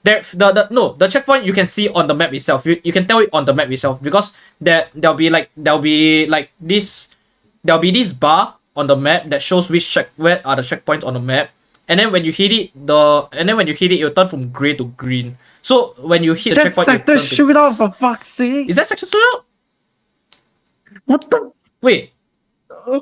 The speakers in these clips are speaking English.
The checkpoint you can see on the map itself. You can tell it on the map itself because there'll be this bar on the map that shows where are the checkpoints on the map. And then when you hit it, it'll turn from grey to green. So when you hit the checkpoint, sector shootout, for fuck's sake. Is that section shootout? What the? Wait. Wait.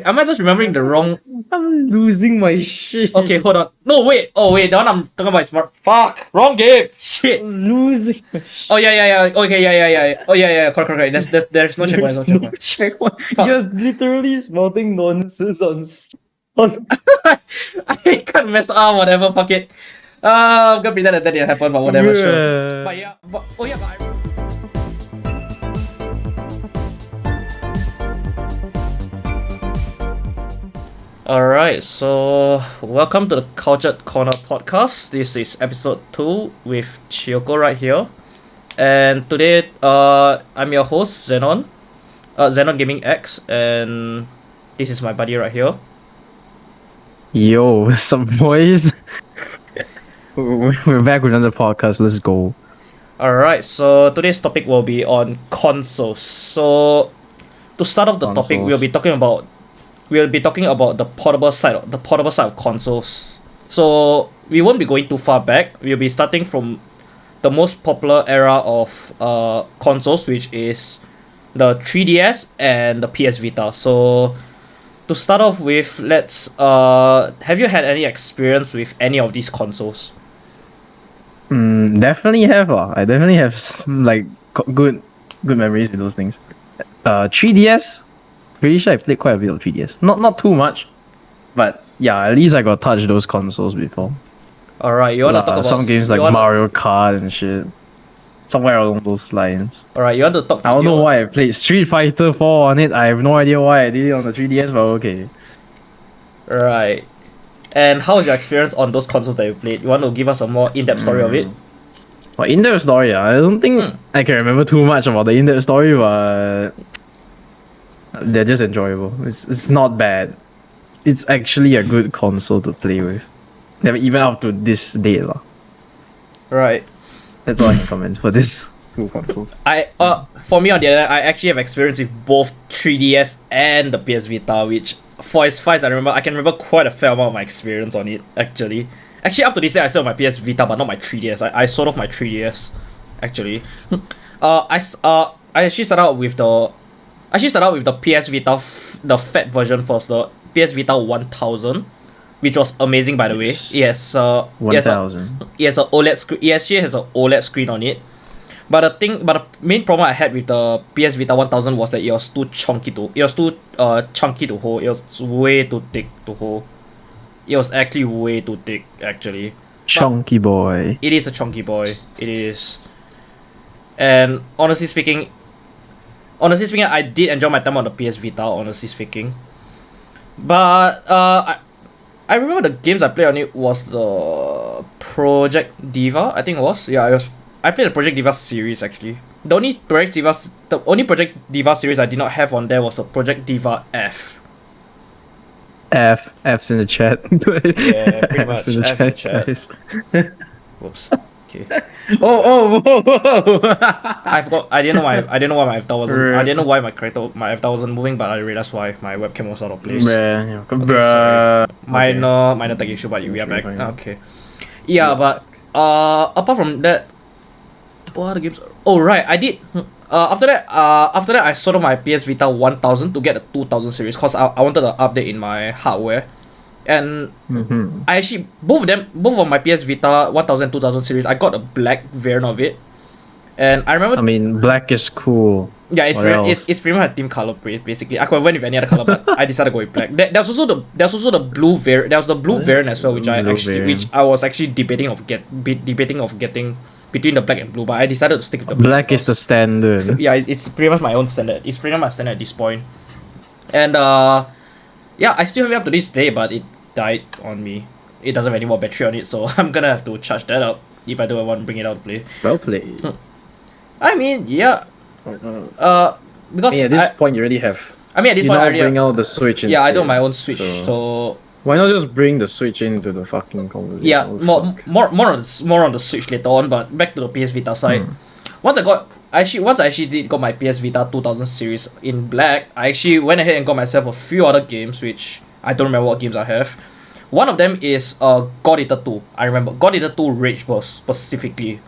Am I just remembering the wrong? I'm losing my shit. Okay, hold on. No, wait. Oh, wait. The one I'm talking about is smart. Fuck. Wrong game. Shit. I'm losing my shit. Oh, yeah. Okay, yeah. Oh, yeah. Correct. There's no checkpoint. No checkpoint. You're literally spouting nonsense on. I can't mess up. Whatever. Fuck it. I'm gonna pretend that didn't happen, but whatever. Sure. But yeah. Alright, so welcome to the Cultured Corner podcast. This is episode 2 with Chiyoko right here. And today, I'm your host, Zenon. Zenon Gaming X, and this is my buddy right here. Yo, what's up, boys? We're back with another podcast. Let's go. Alright, so today's topic will be on consoles. So, to start off the topic, we'll be talking about the portable side of consoles. So we won't be going too far back. We'll be starting from the most popular era of consoles, which is the 3DS and the PS Vita. So to start off with, let's have you had any experience with any of these consoles? Definitely have. I definitely have some, good memories with those things. 3DS. Pretty sure I played quite a bit of 3DS. Not too much, but yeah, at least I got touched those consoles before. Alright, you wanna talk about some games like Mario Kart and shit. Somewhere along those lines. Alright, you want to talk. I don't know why I played Street Fighter 4 on it. I have no idea why I did it on the 3DS, but okay. Right. And how was your experience on those consoles that you played? You want to give us a more in-depth story of it? Well, in-depth story, I don't think I can remember too much about the in-depth story, but they're just enjoyable. It's not bad. It's actually a good console to play with. Even up to this date. Right. That's all I can comment for this two consoles. For me on the other hand, I actually have experience with both 3DS and the PS Vita, which for as far as I can remember quite a fair amount of my experience on it, actually. Actually, up to this day, I still have my PS Vita, but not my 3DS. I sold off my 3DS, actually. I actually started out with the PS Vita, the fat version first, the PS Vita 1000, which was amazing, by the way. Yes, 1000. It has an OLED screen. It actually has an OLED screen on it. But the main problem I had with the PS Vita 1000 was that it was too chunky to hold. It was way too thick to hold. It was actually way too thick, actually. Chunky boy. It is a chunky boy. It is. And honestly speaking, I did enjoy my time on the PS Vita, honestly speaking. But I remember the games I played on it was the Project Diva, I think it was. Yeah, I played the Project Diva series, actually. The only Project Diva series I did not have on there was the Project Diva F. F's in the chat. Yeah, pretty much. F's in the chat. Guys. Whoops. Okay. Oh. I forgot. I didn't know why my avatar wasn't. I didn't know why my avatar wasn't moving, but I realized why my webcam was out of place. Bruh. Minor tech issue, but we are back. Okay. Yeah, but apart from that, what other games? Oh right, I did. After that, I sold off my PS Vita 1000 to get the 2000 series because I wanted an update in my hardware. And I actually both of my PS Vita 1000 2000 series, I got a black variant of it. And I remember black is cool. Yeah, it's pretty much a team color basically. I could have went with any other color, but I decided to go with black. There's also the blue variant. There was the blue variant as well, which I was actually debating of getting between the black and blue, but I decided to stick with the black is the standard. Yeah, it's pretty much my own standard. It's pretty much my standard at this point. And yeah, I still have it up to this day, but it died on me. It doesn't have any more battery on it, so I'm gonna have to charge that up if I do want to bring it out to play. Well played. I mean, yeah. Because at this point you already have. I mean, at this point I already bring out the Switch. Yeah, I do my own Switch, so Why not just bring the Switch into the fucking conversation? Yeah, Oh, fuck. more on the Switch later on, but back to the PS Vita side. Once I actually did got my PS Vita 2000 series in black, I actually went ahead and got myself a few other games, which I don't remember what games I have. One of them is God Eater 2. I remember God Eater 2 Rage Burst specifically.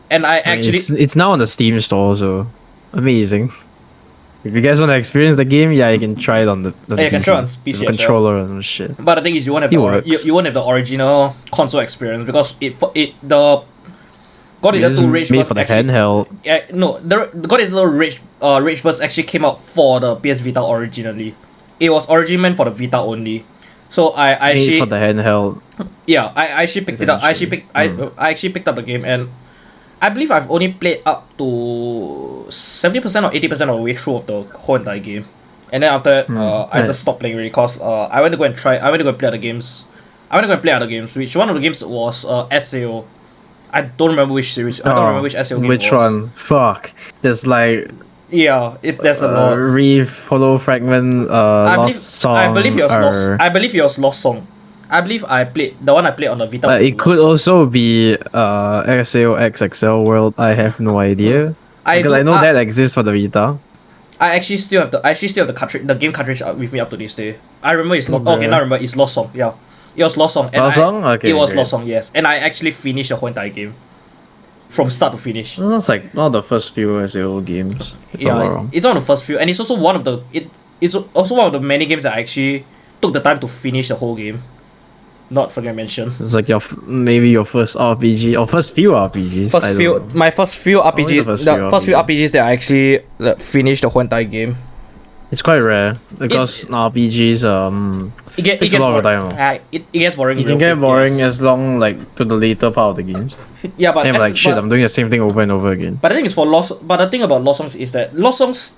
And I actually It's now on the Steam store, so amazing. If you guys want to experience the game, yeah, you can try it on the you can PC, try on PC with as a well. controller and shit. But the thing is, you won't have It the works. you won't have the original console experience because the God Eater 2 Rage made Burst for the actually, handheld. no, the God Eater 2 Rage Burst actually came out for the PS Vita originally. It was originally meant for the Vita only. So I Made actually for the handheld. yeah I actually picked it up. I actually picked up the game, and I believe I've only played up to 70% or 80% of the way through of the whole entire game. And then after that, I just stopped playing really because I went to go and play other games. Which one of the games was SAO. I don't remember which series. I don't remember which SAO game Which it was. one? Fuck. There's like Yeah, there's a lot. Reef, Hollow Fragment, Lost Song. I believe it was or- Lost. I believe it was Lost Song. I believe I played the one I played on the Vita. was it could Lost Song. also be SAO XXL World. I have no idea. Because I know that exists for the Vita. I actually still have the cartridge, the game cartridge with me up to this day. I remember it's Lost. Okay. Okay, now I remember it's Lost Song. Yeah, it was Lost Song. And Lost Song? Okay, it was great. Lost Song. Yes, and I actually finished the whole entire game, from start to finish. It sounds like one of the first few SAO games. If I'm not Yeah, wrong. it's one of the first few, and it's also one of the it's also one of the many games that I actually took the time to finish the whole game. Not forget to mention. It's like maybe your first RPG or first few RPGs. I don't know. My first few RPG, the first the first few few RPGs that I actually finished the whole entire game. It's quite rare because RPGs It takes gets a lot of boring. time. It gets boring. It real can get quick, boring yes. as long like to the later part of the games. Yeah, but And I'm like shit, but, I'm doing the same thing over and over again. but the thing is but the thing about Lost Songs is that Lost Songs,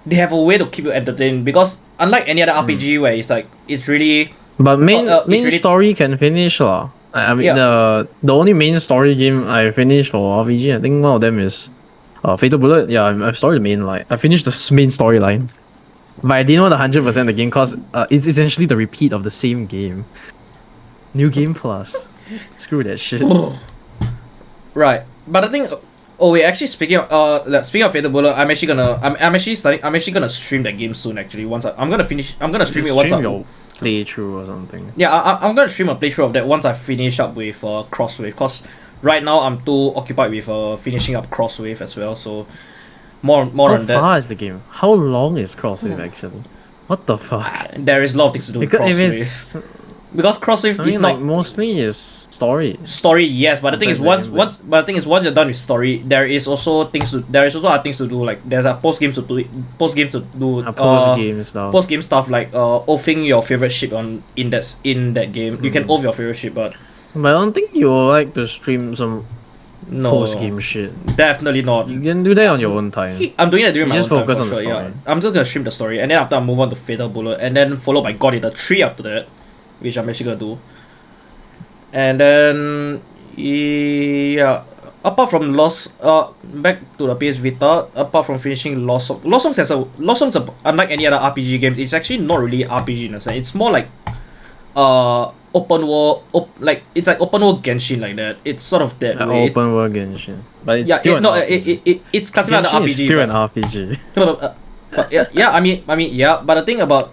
they have a way to keep you entertained because unlike any other RPG where it's like it's really But main it's main really- story can finish lah. I mean Yeah. the only main story game I finished for RPG, I think one of them is Fatal Bullet. Yeah, I've started the main line. I finished the main storyline. But I didn't know the 100% of the game cause it's essentially the repeat of the same game. New game plus. Screw that shit. right. But the thing, oh wait, actually speaking of Fatal Bullet, I'm actually gonna stream that game soon. Actually, once I'm gonna stream it once. Your playthrough or something. Yeah, I'm gonna stream a playthrough of that once I finish up with Crosswave. Cause right now I'm too occupied with finishing up Crosswave as well. So more How on that. far is the game? How long is Crosswave actually? What the fuck? There is a lot of things to do with Because if Crosswave. it's, Because Crosswave I is mean, not like mostly is story. story, yes, but the thing is Sometimes once you're done with story, there is also other things to do, like there's a post game to do Post game stuff. post game stuff like oathing your favorite ship in that game. You can oath your favorite ship, but But I don't think you will like to stream some no, post game shit. definitely not. You can do that on your own time. I'm doing that during my just own time focus for on the sure. Yeah, story. I'm just gonna stream the story, and then after I move on to Fatal Bullet, and then followed by God Eater 3 after that, which I'm actually gonna do. And then yeah, apart from back to the PS Vita, apart from finishing Lost Songs unlike any other RPG games, it's actually not really RPG in a sense. It's more like open world, it's like open world Genshin like that. It's sort of that way. Open world Genshin. But it's Yeah, still it's classified under Genshin RPG. is still but- an RPG. no, but yeah, I mean, yeah. But the thing about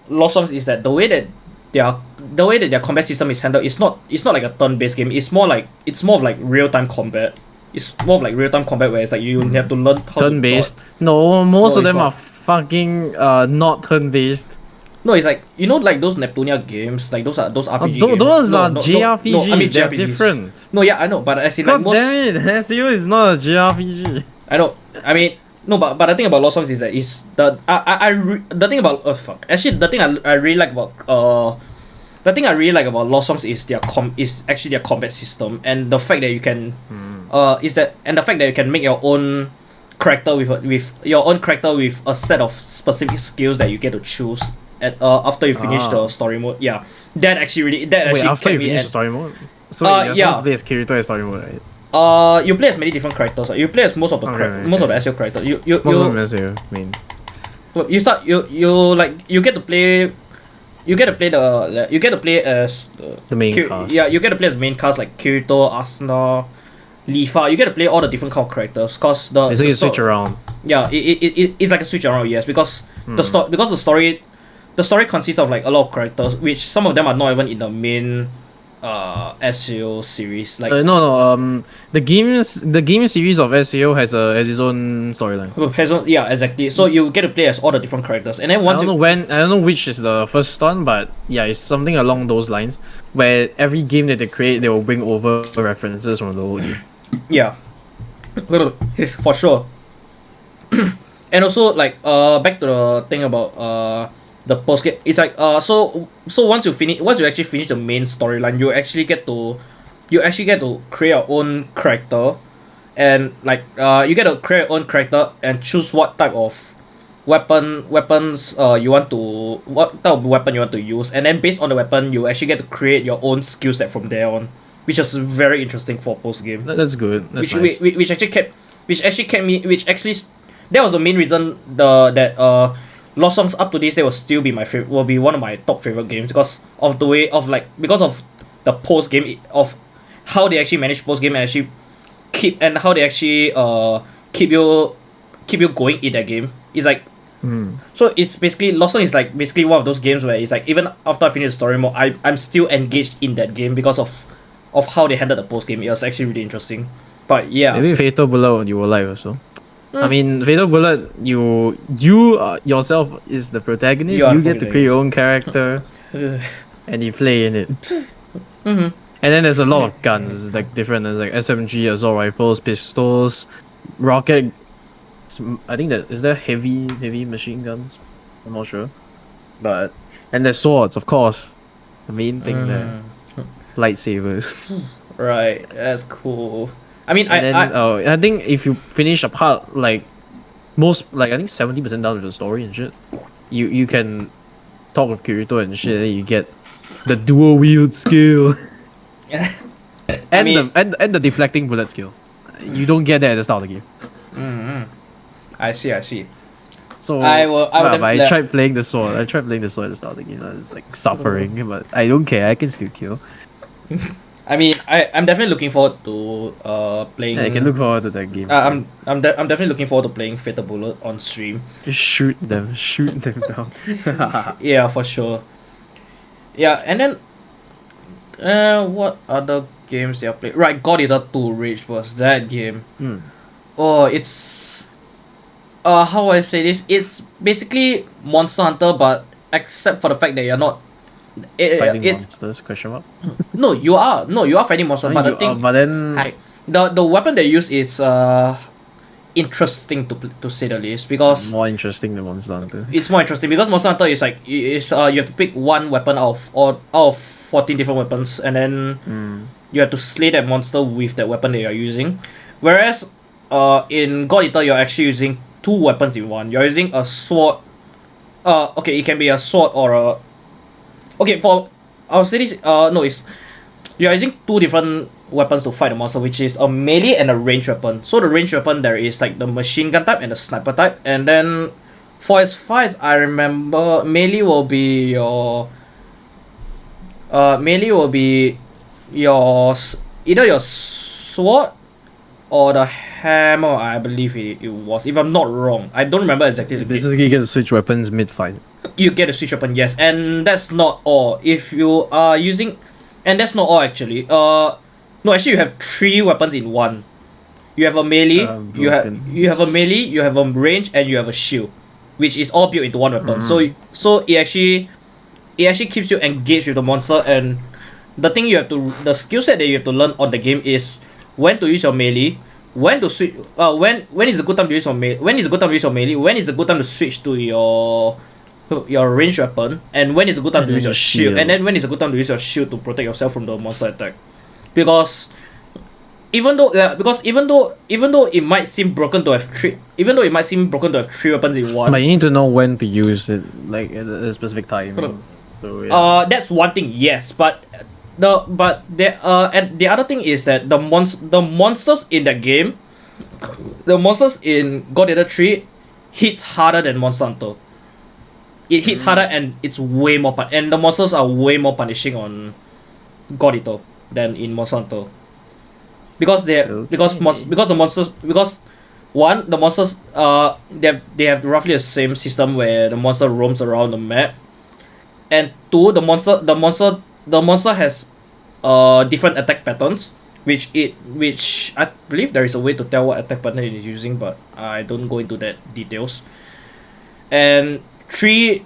Lost Songs is that the way that their combat system is handled, it's not like a turn-based game. It's more of like real-time combat. It's more of like real-time combat where it's like you have to learn how Turn based. to dodge. No, most No, of it's them not. are fucking not turn based. No, it's like like those Neptunia games, like those RPG games. Those No, are no, JRPGs. No, I mean They're JRPGs. different. No, yeah, I know, but as in like God most. damn it, SEO is not a JRPG. I know. I mean, no, but the thing about Lost Songs is that the thing about actually the thing I really like about Lost Songs is actually their combat system, and the fact that you can make your own character with your own character with a set of specific skills that you get to choose at after you finish the story mode. Yeah, that actually Wait, after you kept me finish at, the story mode? So you're yeah. supposed to play as Kirito in story mode, right? you play as many different characters. You play as most of the Okay. most of the SEO characters. Most of them SEO, I mean. you get to play. You get to play as The main cast. Yeah, you get to play as main cast like Kirito, Asuna, Lifa. You get to play all the different kind of characters cause It's like you switch around. Yeah, it's like a switch around, yes, because the story consists of like a lot of characters, which some of them are not even in the main SEO series. Like the game series of SEO has its own storyline. Yeah, exactly. So you get to play as all the different characters, and then once I don't know which is the first one, but yeah, it's something along those lines where every game that they create, they will bring over references from the old game. Yeah, for sure. And also like back to the thing about the post game, it's like so once you actually finish the main storyline, you actually get to create your own character, and like you get to create your own character and choose what type of weapons what type of weapon you want to use, and then based on the weapon you actually get to create your own skill set from there on, which is very interesting for post game. That's good. That's nice. Which actually that was the main reason that Lost Songs up to this day will be one of my top favorite games because of the post game, of how they actually manage post game and actually keep you going in that game. It's like so it's basically Lost Songs is like basically one of those games where it's like even after I finish the story mode, I'm still engaged in that game because of how they handled the post game. It was actually really interesting. But yeah, maybe Fatal Bullet you will like also. I mean, Fatal Bullet, you yourself is the protagonist. You get to create your own character, and you play in it. And then there's a lot of guns, like different. There's like SMG, assault rifles, pistols, rocket. I think is there heavy machine guns. I'm not sure, and there's swords, of course. The main thing there, lightsabers. Right, that's cool. I mean, I think if you finish a part like I think 70% down to the story and shit, you can talk with Kirito and shit. And you get the dual wield skill, and the deflecting bullet skill. You don't get that at the start of the game. I see. So I tried playing the sword. I tried playing the sword at the start of the game. It's like suffering, but I don't care. I can still kill. I mean, I'm definitely looking forward to playing. Yeah, I can look forward to that game. I'm definitely looking forward to playing Fatal Bullet on stream. Just shoot them down. Yeah, for sure. Yeah, and then what other games they are playing? Right, God Eater 2 Rage was that game. Oh, it's how I say this? It's basically Monster Hunter, but except for the fact that you're not fighting monsters? Question mark. No, you are fighting monsters, but the thing. But then the weapon they use is interesting to say the least, because more interesting than Monster Hunter. It's more interesting because Monster Hunter is like you have to pick one weapon out of 14 different weapons, and then you have to slay that monster with that weapon that you are using. Whereas in God Eater you're actually using two weapons in one. You're using a sword. Okay, it can be a sword or a. Okay, I'll say this. It's you're using two different weapons to fight the monster, which is a melee and a ranged weapon. So the ranged weapon there is like the machine gun type and the sniper type, and then for as far as I remember, melee will be your either your sword or the hammer. I believe it was, if I'm not wrong. I don't remember exactly. Basically, you get to switch weapons mid-fight. You get to switch weapon, yes, and that's not all. If you are using, and that's not all actually. No, actually you have three weapons in one. You have a melee, you have a melee, you have a range, and you have a shield, which is all built into one weapon. So it actually keeps you engaged with the monster, and the skill set that you have to learn on the game is when to use your melee, when to switch, when is a good time to use your melee, when is a good time to use your melee, when is a good time to switch to your ranged weapon, and when is a good time to use your shield, and then when is a good time to use your shield to protect yourself from the monster attack. Because even though it might seem broken to have three weapons in one, but you need to know when to use it, like at a specific time. So, yeah. That's one thing, yes, but and the other thing is that the monsters in that game, the monsters in God Eater 3 hits harder than Monster Hunter. It hits harder and it's way more and the monsters are way more punishing on God Eater than in Monster Hunter. Because because the monsters one, the monsters they have roughly the same system where the monster roams around the map. And two, the monster has different attack patterns, which I believe there is a way to tell what attack pattern it is using, but I don't go into that details. And three,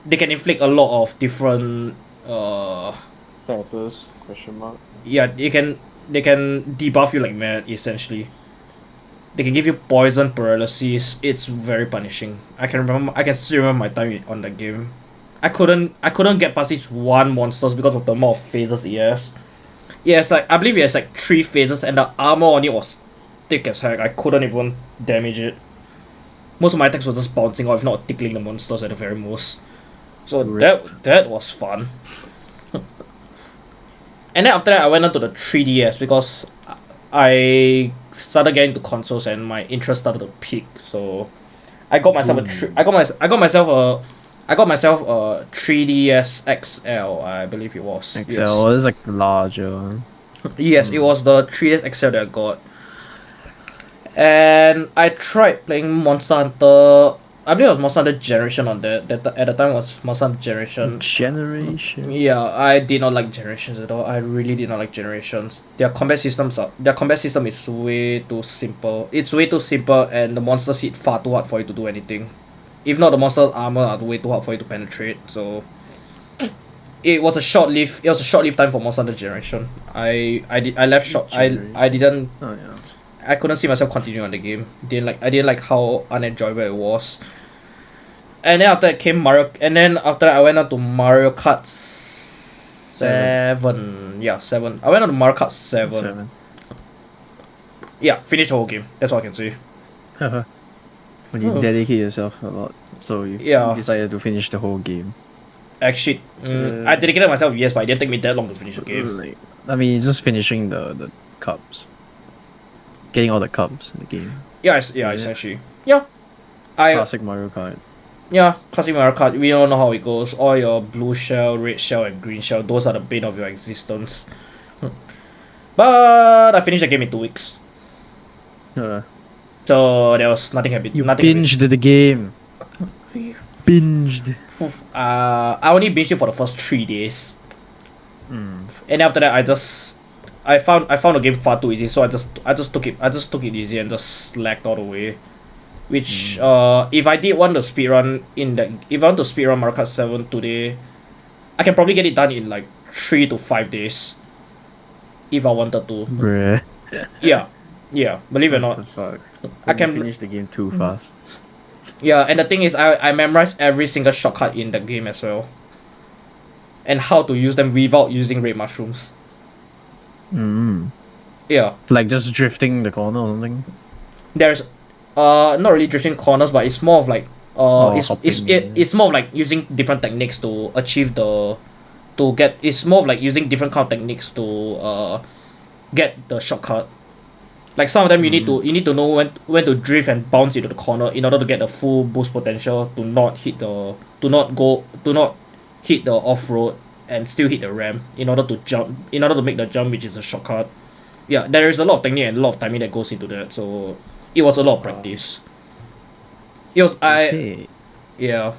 they can inflict a lot of different Peppers, question mark. yeah, they can debuff you like mad essentially. They can give you poison, paralysis. It's very punishing. I can still remember my time on that game. I couldn't get past these one monsters because of the amount of phases it has. Yes, like I believe it has like 3 phases and the armor on it was thick as heck. I couldn't even damage it. Most of my attacks were just bouncing off, if not tickling the monsters at the very most. So that was fun. And then after that I went on to the 3DS because I started getting into consoles and my interest started to peak. So I got myself I got myself a 3DS XL, I believe it was. XL is like the larger one. Yes, it was the 3DS XL that I got. And I tried playing Monster Hunter. I believe it was Monster Hunter Generation on that. At the time it was Monster Hunter Generation. Yeah, I did not like Generations at all. I really did not like Generations. Their combat system is way too simple. It's way too simple and the monsters hit far too hard for you to do anything. If not, the monster's armor are way too hard for you to penetrate. So it was a short-lived time for Monster Hunter Generation. I left short. I didn't. Oh yeah. I couldn't see myself continuing on the game. I didn't like how unenjoyable it was. And then after that came Mario. And then after that I went on to Mario Kart 7. Yeah, 7. I went on to Mario Kart 7. Yeah, finished the whole game. That's all I can say. When you dedicate yourself a lot, so you decided to finish the whole game. Actually, I dedicated myself, yes, but it didn't take me that long to finish the game. I mean, it's just finishing the cups. Getting all the cups in the game. Essentially. Yeah. Classic Mario Kart. Yeah, classic Mario Kart. We all know how it goes. All your blue shell, red shell, and green shell, those are the bane of your existence. But I finished the game in 2 weeks. So there was nothing happened. You binged the game. Binged. I only binged it for the first 3 days. And after that I found the game far too easy, so I just took it easy and just slacked all the way. Which if I did want to speedrun if I want to speedrun Mario Kart 7 today, I can probably get it done in like 3 to 5 days. If I wanted to. Bruh. Yeah, believe it or not. Fuck. I can finish the game too fast. Yeah, and the thing is I memorized every single shortcut in the game as well. And how to use them without using red mushrooms. Yeah. Like just drifting the corner or something? There's not really drifting corners, but it's more of like it's more of like using different techniques to achieve it's more of like using different kind of techniques to get the shortcut. Like some of them you need to know when to drift and bounce into the corner in order to get the full boost potential to not hit the off-road and still hit the ramp in order to make the jump, which is a shortcut. Yeah, there is a lot of technique and a lot of timing that goes into that, so it was a lot of practice. It was yeah.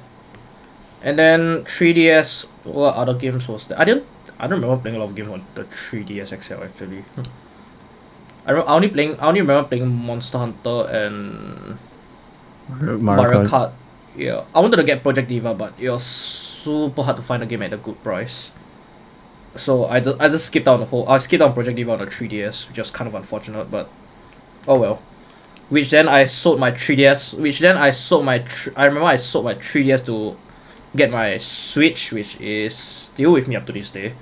And then 3DS, what other games was there? I don't remember playing a lot of games on the 3DS XL actually. I only remember playing Monster Hunter and Mario Kart. Yeah, I wanted to get Project Diva, but it was super hard to find a game at a good price. So I just skipped out I skipped on Project Diva on the 3DS, which was kind of unfortunate, but oh well. Which then I sold my 3DS. I remember I sold my 3DS to get my Switch, which is still with me up to this day.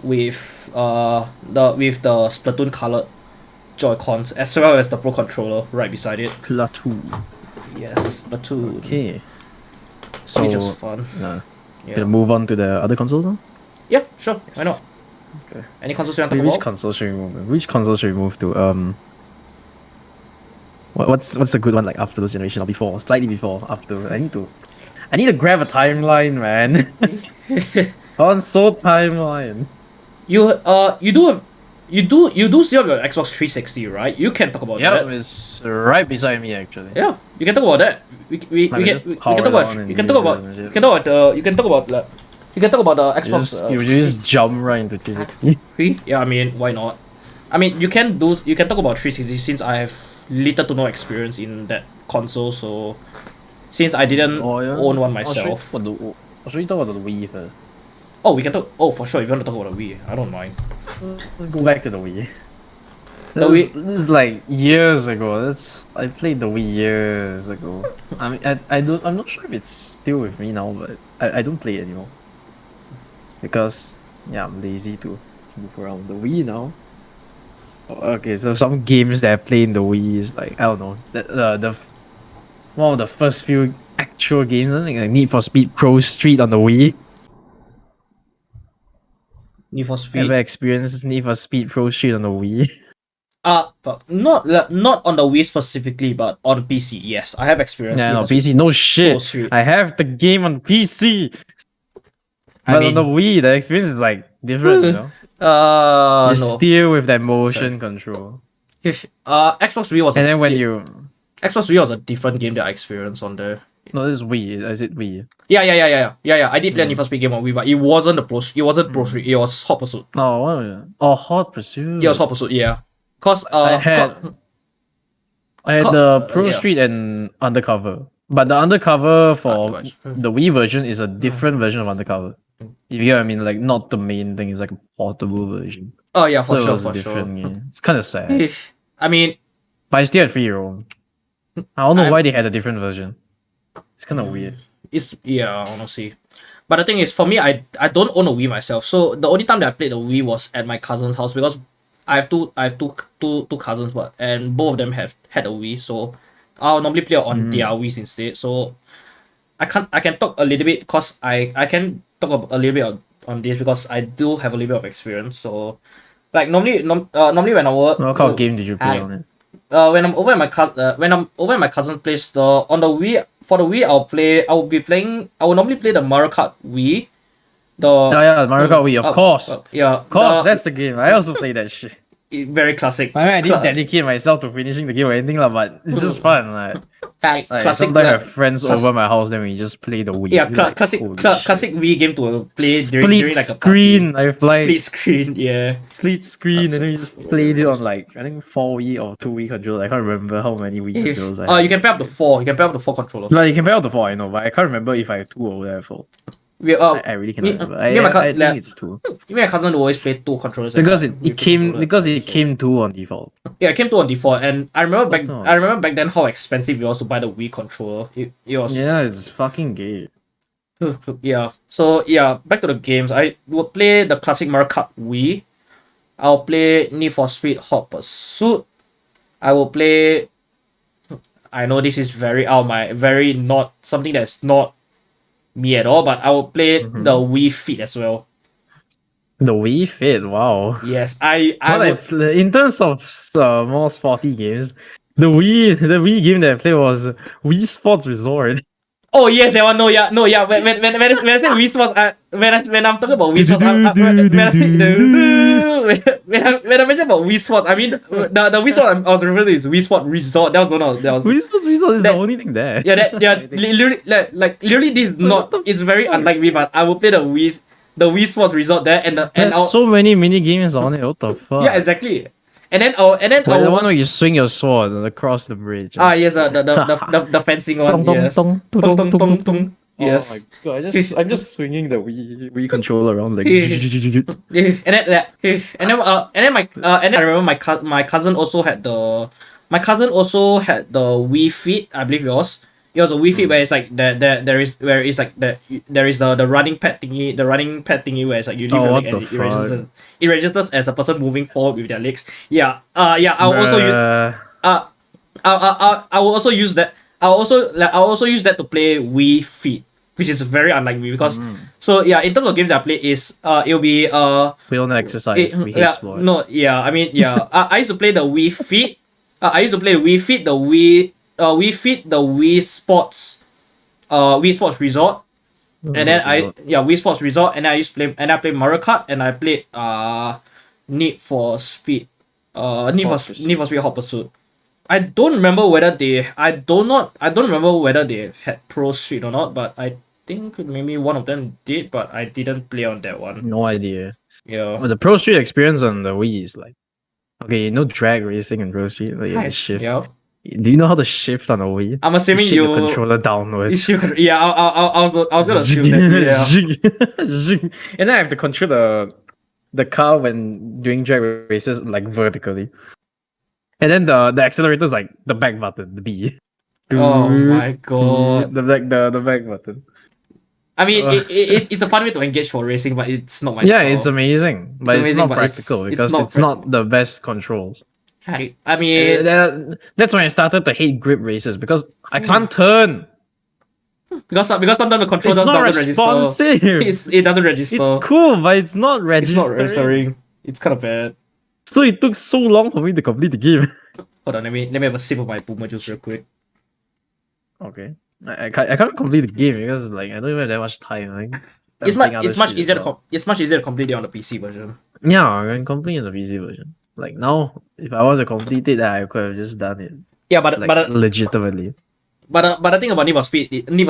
With the Splatoon colored Joy-Cons as well as the Pro Controller right beside it. Splatoon. Yes, Splatoon. Okay. So which was fun. Gonna move on to the other consoles now? Yeah, sure. Why not? Okay. Any consoles you want to talk Which about? console should we move to? What's a good one like after this generation or before, slightly before, after? I need to grab a timeline, man. Console timeline. You do still have your Xbox 360, right? You can talk about Yeah, that. it's right beside me actually. Yeah, you can talk about that. We can talk about you can talk about you can talk about the you can talk about the you can talk about the Xbox. You just jump right into 360. Yeah, I mean, why not? I mean, you can talk about 360 since I have little to no experience in that console. So since I didn't own one myself. I'll show you talk about the Wii first. Oh, we can talk. Oh, for sure. If you want to talk about the Wii, I don't mind. Let's go back to the Wii. The Wii. This is like years ago. I played the Wii years ago. I mean, I'm not sure if it's still with me now, but I don't play it anymore because yeah, I'm lazy to move around the Wii now. Okay, so some games that I play in the Wii is like, I don't know, the one of the first few actual games. I think like Need for Speed Pro Street on the Wii. Need for Speed. Ever experienced Need for Speed Pro Street on the Wii? But not on the Wii specifically, but on PC. Yes, I have experience. Yeah, no PC. No shit. I have the game on PC. But on the Wii, the experience is like different, you know. No. Still with that motion control. Xbox Wii was. And then when Xbox Wii was a different game that I experienced on there. No, this is Wii. Is it Wii? Yeah. I did play a Need for Speed game on Wii, but it wasn't the Pro. It wasn't Pro Street. It was Hot Pursuit. Oh, what was it? Oh, Hot Pursuit. It was Hot Pursuit. Yeah, cause I had the Pro Street and Undercover, but the Undercover for the Wii version is a different version of Undercover. If you get what I mean, like not the main thing, it's like a portable version. Oh yeah, for so sure. Game. It's kind of sad. I mean, but I still had free roam. I don't know why they had a different version. It's kind of weird. Honestly. But the thing is, for me, I don't own a Wii myself. So the only time that I played the Wii was at my cousin's house because I have two cousins, and both of them had a Wii. So I'll normally play on their Wiis instead. So I can talk a little bit because I can talk a little bit on this because I do have a little bit of experience. So like normally when I work. What kind of game did you play on it? When I'm over at my cousin's place, on the Wii, for the Wii, I will normally play the Mario Kart Wii. Mario Kart Wii, of course. Of course, that's the game. I also play that shit. Very classic. I mean, I didn't dedicate myself to finishing the game or anything, but it's just fun. Like classic. Sometimes I have friends over my house, then we just play the Wii. Yeah, classic Wii game to play during like a screen. I played split screen. Yeah, split screen, and then we just played it on like I think 4 Wii or 2 Wii controllers. I can't remember how many Wii controllers. You can pair up to 4. You can pair up to 4 controllers. No, you can pair up to 4. I know, but I can't remember if I have 2 or whatever 4. I really cannot remember. I think it's 2. My cousin always play 2 controllers because it came 2 on default. Yeah, it came 2 on default, and I remember back then how expensive it was to buy the Wii controller. It was it's fucking gay. Yeah. So yeah, back to the games. I would play the classic Mario Kart Wii. I'll play Need for Speed Hot Pursuit. I will play. I know this is very not something that's not me at all, but I will play the Wii Fit as well. The Wii Fit, wow. Yes, in terms of more sporty games, the Wii game that I played was Wii Sports Resort. Oh yes, that one. No, yeah. When I say Wii Sports, when I'm talking about Wii Sports, when I mention about Wii Sports, I mean the Wii Sports I was referring to is Wii Sports Resort. That was one of Wii Sports Resort is the only thing there. Literally this is not. It's very unlike me, but I will play the Wii Sports Resort there, there's so many mini games on it. What the fuck? Yeah, exactly. And then the one where you swing your sword across the bridge. Yes, the fencing one. Yes. Yes. Oh my god! I'm just swinging the Wii controller around like. and then I remember my cousin also had the Wii Fit. I believe it was. It was a Wii Fit where it's like there is the running pad thingy where it's like you leave your leg and it registers as a person moving forward with their legs. Yeah. I'll also use that. I'll also use that to play Wii Fit, which is very unlike me because so yeah, in terms of games that I play is it'll be we don't exercise. We hate sports. No, yeah, I mean yeah. I used to play the Wii Fit. I used to play Wii Fit, the Wii Sports, Wii Sports Resort, and then Wii Sports Resort, and then I used to play, and I played Mario Kart, and I played Need for Speed, Need for Speed Hot Pursuit. I don't remember whether they remember whether they had Pro Street or not, but I think maybe one of them did, but I didn't play on that one. No idea. Yeah. Well, the Pro Street experience on the Wii is like, okay, you know drag racing in Pro Street, like you shift. Yeah. Do you know how to shift on a Wii? I'm assuming you shift the controller downwards. Yeah, I was gonna assume that. Yeah. And then I have to control the car when doing drag races like vertically. And then the accelerator is like the back button, the B. Oh my god. The back button. I mean, it's a fun way to engage for racing, but it's not my Yeah, style. it's amazing, but it's not practical because it's not the best controls. I mean, that's when I started to hate grip races because I can't turn. Because sometimes the controller doesn't register. It doesn't register. It's cool, but it's not registering. It's not registering. It's kind of bad. So it took so long for me to complete the game. Hold on, let me have a sip of my boomer juice real quick. Okay. I can't complete the game because like I don't even have that much time. Like, it's much easier to complete it on the PC version. Yeah, I can complete on the PC version. Like now, if I was to complete it, I could have just done it. Yeah, but legitimately. But the thing about Need for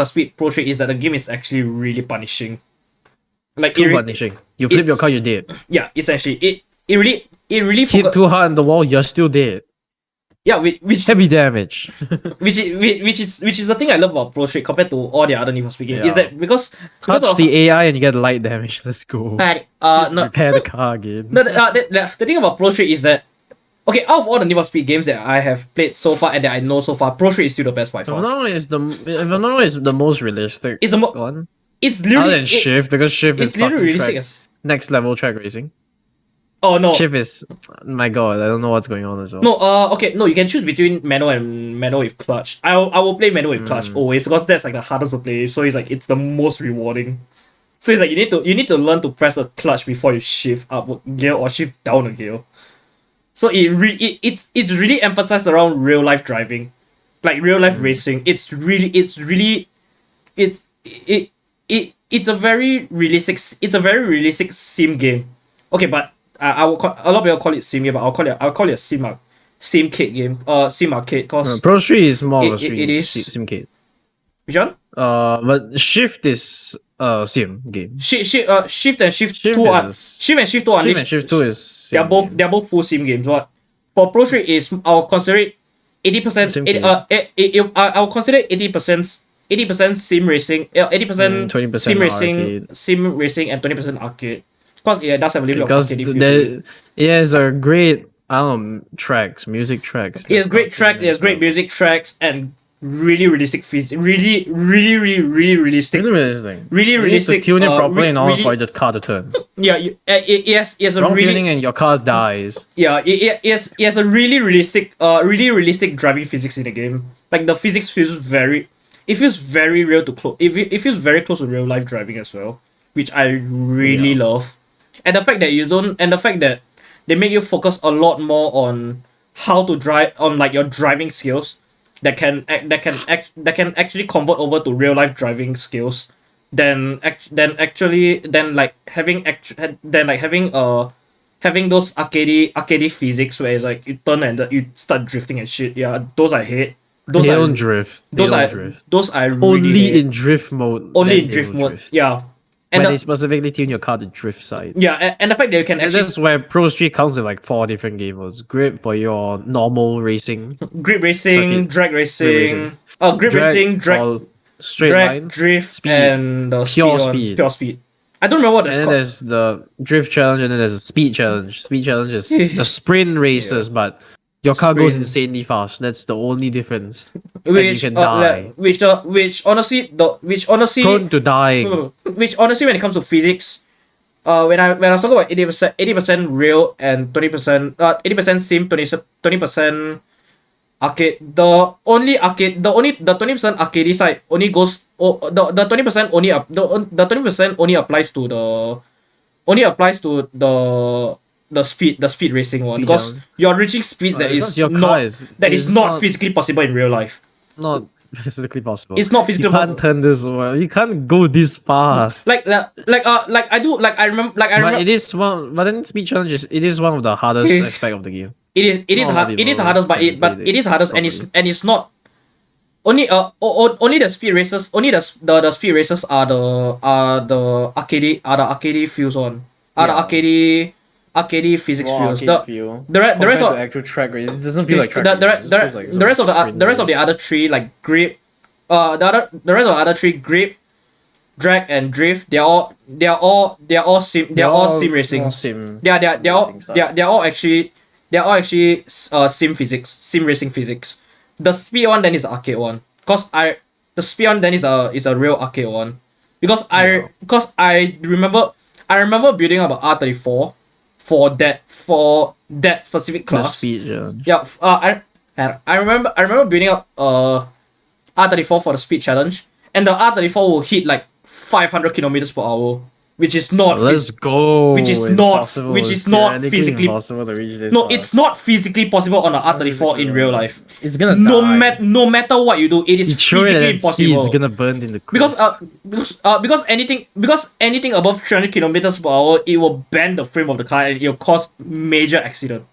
Speed Pro Street is that the game is actually really punishing. Like punishing. You flip your car, you're dead. Yeah, essentially, it really hit too hard on the wall, you're still dead. Yeah, which heavy damage. which is the thing I love about Pro Street compared to all the other Need for Speed games is that because touch the AI and you get light damage. Let's go. Repair the car again. The thing about Pro Street is that okay, out of all the Need for Speed games that I have played so far and that I know so far, Pro Street is still the best by far. No, it's the most realistic. It's the one. It's literally other than Shift because Shift is literally realistic. Next level track racing. Oh no. Shift is my god, I don't know what's going on as well. No, okay, no, you can choose between manual and manual with clutch. I will play manual with clutch always because that's like the hardest to play. So it's like it's the most rewarding. So it's like you need to learn to press a clutch before you shift up gear or shift down a gear. So it's really emphasized around real life driving, like real life racing. It's a very realistic sim game. Okay, but a lot of people call it sim game, but I'll call it a simcade game. Sim arcade cause Pro Street is more of a simcade. Which one? But Shift is sim game. Shift and Shift 2 are they're both full sim games. But for Pro Street is I'll consider it 80%. I'll consider 80% sim racing, 80% sim racing, and 20% arcade. Because it does have a little bit of arcade feel. It has a great music tracks. It has great tracks. It has great music tracks and really realistic physics. Really realistic. Really realistic. You need to tune it properly in order for the car to turn. Yeah, it has a wrong really tuning and your car dies. Yeah, it has a really realistic driving physics in the game. Like the physics feels very real to close. It feels very close to real life driving as well, which I really love. And the fact that they make you focus a lot more on how to drive, on like your driving skills that can actually convert over to real life driving skills than having those arcadey physics where it's like you turn and you start drifting and shit. Yeah, those I hate. They don't drift. Those I really only hate. in drift mode. Only in drift mode. Yeah. And they specifically tune your car to drift side. Yeah, and the fact that you can actually... That's where Pro Street counts in like 4 different game modes. Grip for your normal racing. Grip racing, drag racing. Grip racing, drag, line, drift, speed, and pure speed. I don't remember what that's called. There's the drift challenge and then there's a speed challenge. Speed challenge is the sprint races, but your car goes insanely fast. That's the only difference. Which you can die. Which honestly prone to dying. Which honestly, when it comes to physics, when I was talking about 80% real and 80% sim, 20% arcade. The 20% arcade side only goes. The 20% only applies to the the speed racing one, Speed because down. you're reaching speeds that Because is your car not is- that is is not not- physically possible in real life. Not physically possible. It's not physically You can't turn this well. You can't go this fast. like I do like I remember like I But remember it is one. But then speed challenges. It is one of the hardest aspect of the game. it is Not a lot hard of it is people hardest, but can it but play it is hardest, and properly. it's not only only the speed races, only the speed races are the arcade feels on, are the Yeah. arcade physics feels. The feel. the rest of actual track race, it doesn't feel like track the rest of the other three, like grip, the rest of the other three, grip, drag, and drift, they're all sim racing. Sim. They're all actually sim racing physics. The speed one then is the arcade one. The speed one then is a real arcade one. Because I remember building up an R34 for that specific The class. speed challenge. Yeah, I remember building up R34 for the speed challenge, and the R34 will hit like 500 kilometers per hour, which is not Let's go. which is not physically impossible to reach this. no, fast. it's not physically possible on an R34 in real life. It's gonna No die. no matter what you do, it is You throw it physically at speed, impossible. it's gonna burn in the Because crisp. because anything above 300 kilometers per hour, it will bend the frame of the car, and it will cause major accident.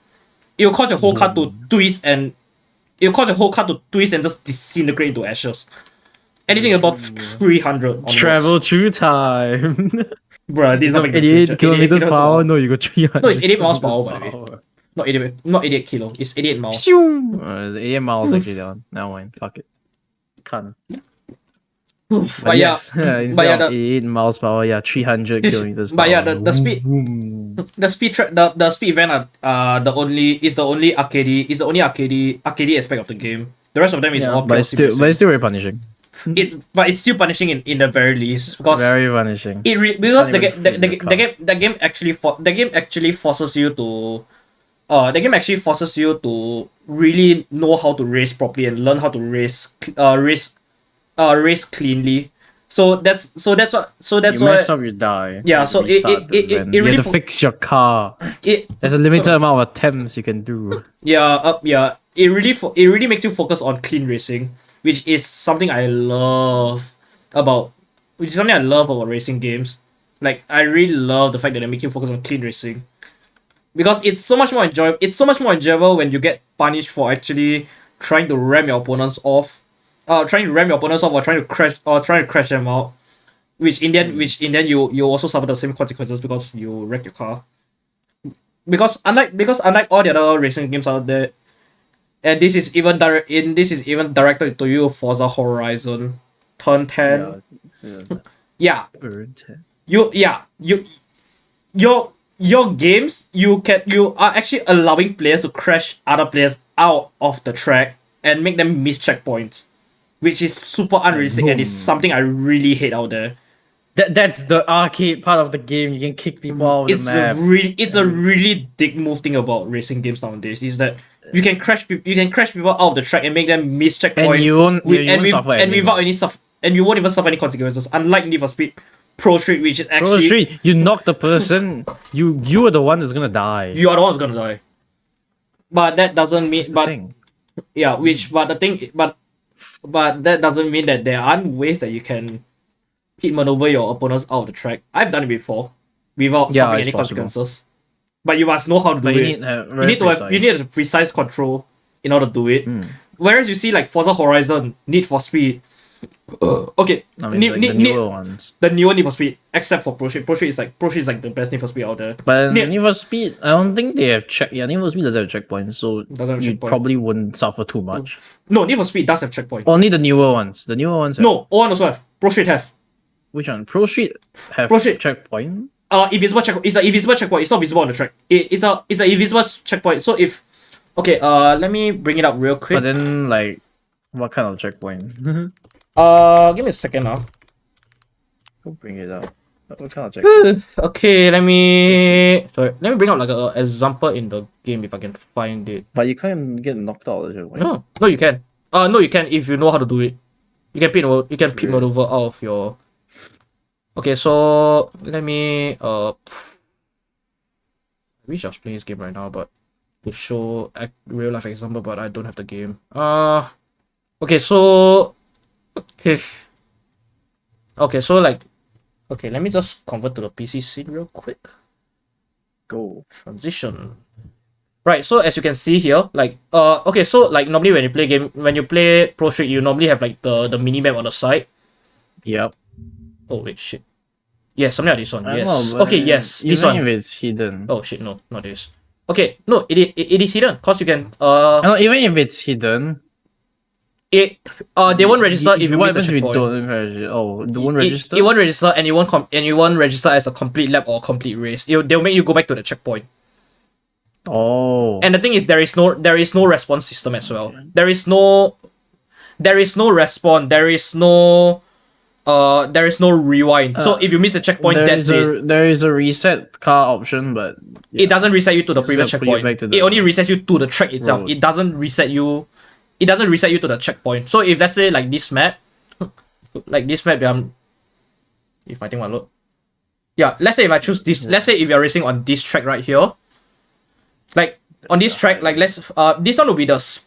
It will cause your whole car to twist, and just disintegrate into ashes. Anything above 300 onwards. Travel through time. Bruh, this is not making the 88 future. kilometers per hour. No, you got 300. No, it's 88 miles per hour, by the way. Not 88 kilo. It's 88 miles. 88 miles actually down. Now mind. Fuck it. Can't. But yeah, instead of 88 miles per hour, yeah, 300 kilometers per but yeah, hour. the speed the speed event are the only arcade aspect of the game. The rest of them is all but pure it's still very punishing. it's still punishing in the very least, because Very punishing. because Can't even fit in the car. the game actually forces you to really know how to race properly and learn how to race cleanly. So that's You why mess up, you die. Yeah, You so restart then. it you really have to fix your car. it There's a limited amount of attempts you can do. it really makes you focus on clean racing, which is something I love about racing games. Like, I really love the fact that they make you focus on clean racing, because it's so much more enjoyable when you get punished for actually trying to ram your opponents off, or trying to crash them out, which in the end you also suffer the same consequences because you wreck your car. Because unlike all the other racing games out there, and this is even directed to you, Forza Horizon, Turn 10. Yeah, your games, you are actually allowing players to crash other players out of the track and make them miss checkpoints, which is super unrealistic, and it's something I really hate out there. That's the arcade part of the game. You can kick people out of the map. It's a really dick move thing about racing games nowadays, is that you can crash people out of the track and make them miss checkpoint, And you won't suffer anything. And you won't even suffer any consequences. Unlike Need for Speed Pro Street, which is Bro, actually Street, you knock the person, you are the one that's gonna die. you are the one who's gonna die. But that doesn't mean That's the thing. but that doesn't mean that there aren't ways that you can hit maneuver your opponents out of the track. I've done it before without suffering it's any possible. consequences. But you must know how to do But it. You need a precise control in order to do it. Whereas you see like Forza Horizon, Need for Speed. Okay, I mean, like the newer ones. the newer Need for Speed, except for Pro Street. Pro Street is like the best Need for Speed out there. But Need- Need for Speed, I don't think they have check. Yeah, Need for Speed doesn't have checkpoints, so Doesn't have you checkpoint. probably wouldn't suffer too much. No, Need for Speed does have checkpoint. Only the newer ones. The newer ones. Have, No, O1 also have. Pro Street have. Which one? Pro Street have Pro Street. checkpoint. Invisible checkpoint. It's an invisible checkpoint. It's not visible on the track. It's an invisible checkpoint. So if let me bring it up real quick. But then, like, what kind of checkpoint? Give me a second now. Go bring it up. What kind of checkpoint? Okay, let me bring up like a example in the game if I can find it. But you can't get knocked out of the checkpoint. No, you can. No, you can if you know how to do it. You can pit maneuver out of your. Okay, so let me I wish I was playing this game right now, but to show a real life example, but I don't have the game. Okay, so if okay, so like okay, let me just convert to the PC scene real quick. Go. Transition. Right, so as you can see here, like okay, so like normally when you play Pro Street, you normally have like the mini map on the side. Yep. Oh wait, shit. Yeah, something like this one. I Yes. know, Okay, yes, this even one. if it's hidden. Oh shit, no, not this. Okay, no, it is hidden cause you can I know, even if it's hidden, they won't register if you what miss a happens if you checkpoint. don't register? Oh, they won't register. It won't register, and you won't register as a complete lap or complete race. They'll make you go back to the checkpoint. Oh. And the thing is, there is no response system as well. There is no respawn. There is no rewind. So if you miss a checkpoint, that's it. There is a reset car option, but It doesn't reset you to the previous Except put you checkpoint. back to It the only resets you to the track itself. road. It doesn't reset you to the checkpoint. So if let's say like this map, if my thing will load. Yeah, let's say if I choose this, let's say if you're racing on this track right here, like on this track, like this one will be the speed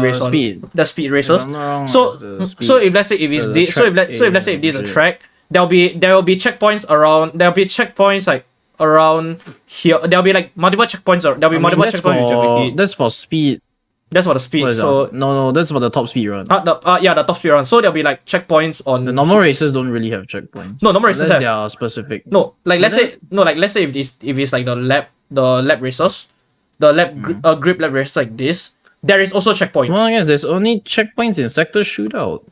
race one. speed. The speed races. If I'm not wrong, So it's the speed. so if let's say if it's the this, so if track let's say if this is a area. track, there will be checkpoints around. There will be checkpoints like around here. There will be like multiple checkpoints. There'll be multiple checkpoints which you have to hit. That's for speed. That's for the speed. What is So that? No, that's for the top speed run. the top speed run. So there'll be like checkpoints on The normal races don't really have checkpoints. No, normal races Unless have. they are specific. No, like let's Really? say if it's like the lap races, the grip lap races like this, there is also checkpoints. Well, I guess there's only checkpoints in sector shootout.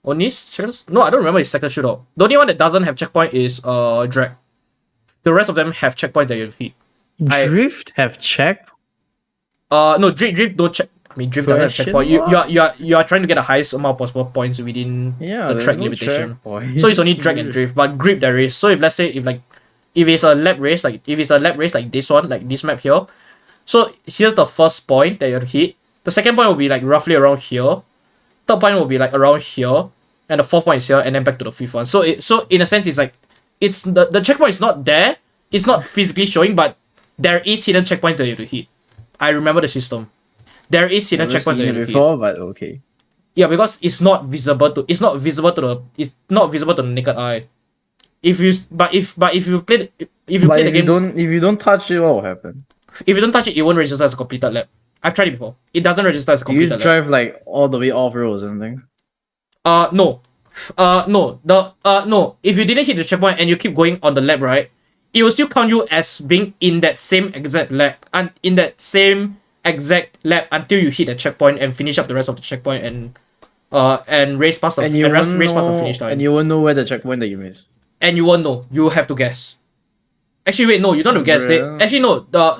Only checkers? No, I don't remember it's sector shootout. The only one that doesn't have checkpoint is drag. The rest of them have checkpoints that you have to hit. Drift have check. No, drift don't check. I mean, drift doesn't have checkpoint. You are trying to get the highest amount of possible points within the there's track no limitation. checkpoint. So it's only drag and drift, but grip there is. So if let's say if it's a lap race like this one, like this map here, so here's the first point that you have to hit. The second point will be like roughly around here. Third point will be like around here, and the fourth point is here, and then back to the fifth one. So in a sense, it's like it's the checkpoint is not there. It's not physically showing, but there is hidden checkpoints that you have to hit. I remember the system. There is hidden Never checkpoints that seen you it have to hit. before, but okay. Yeah, because it's not visible to the naked eye. If you play the game, If you don't touch it, what will happen? if you don't touch it, it won't register as a completed lap. I've tried it before. It doesn't register as a Do you completed lap. drive like all the way off road or something? No. No. If you didn't hit the checkpoint and you keep going on the lap, right, it will still count you as being in that same exact lap and in that same exact lap until you hit the checkpoint and finish up the rest of the checkpoint and race past the race past the finish line. And you won't know where the checkpoint that you missed. And you won't know. You have to guess. Actually, wait, no, you don't have to guess.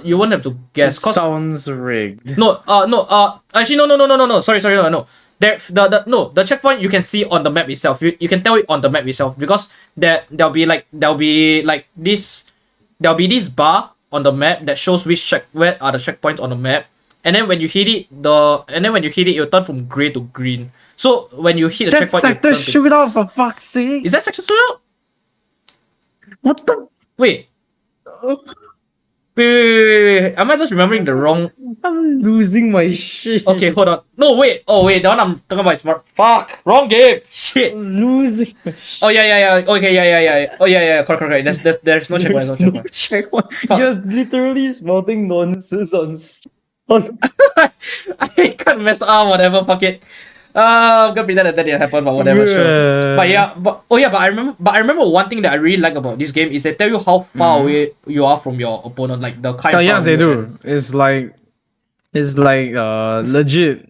You won't have to guess. It sounds rigged. Actually, no. Sorry, no. The checkpoint you can see on the map itself. You can tell it on the map itself because there'll be this bar on the map that shows where are the checkpoints on the map. And then when you hit it, it'll turn from grey to green. So when you hit the That's checkpoint, sector shootout, for fuck's sake! is that section shootout? What the? Wait. Wait. Am I just remembering the wrong? I'm losing my shit. Okay, hold on. No, wait. Oh, wait. The one I'm talking about is smart. Fuck. Wrong game. Shit. I'm losing my shit. Oh, yeah. Okay, yeah. Oh, yeah. Correct. There's no checkpoint. No There's no checkpoint. checkpoint. Fuck. You're literally spouting nonsense on. I can't mess up. Whatever. Fuck it. I'm gonna pretend that didn't happen, but whatever. Sure. But I remember one thing that I really like about this game is they tell you how far away you are from your opponent, like the kind. Oh, yes, they do. It's like legit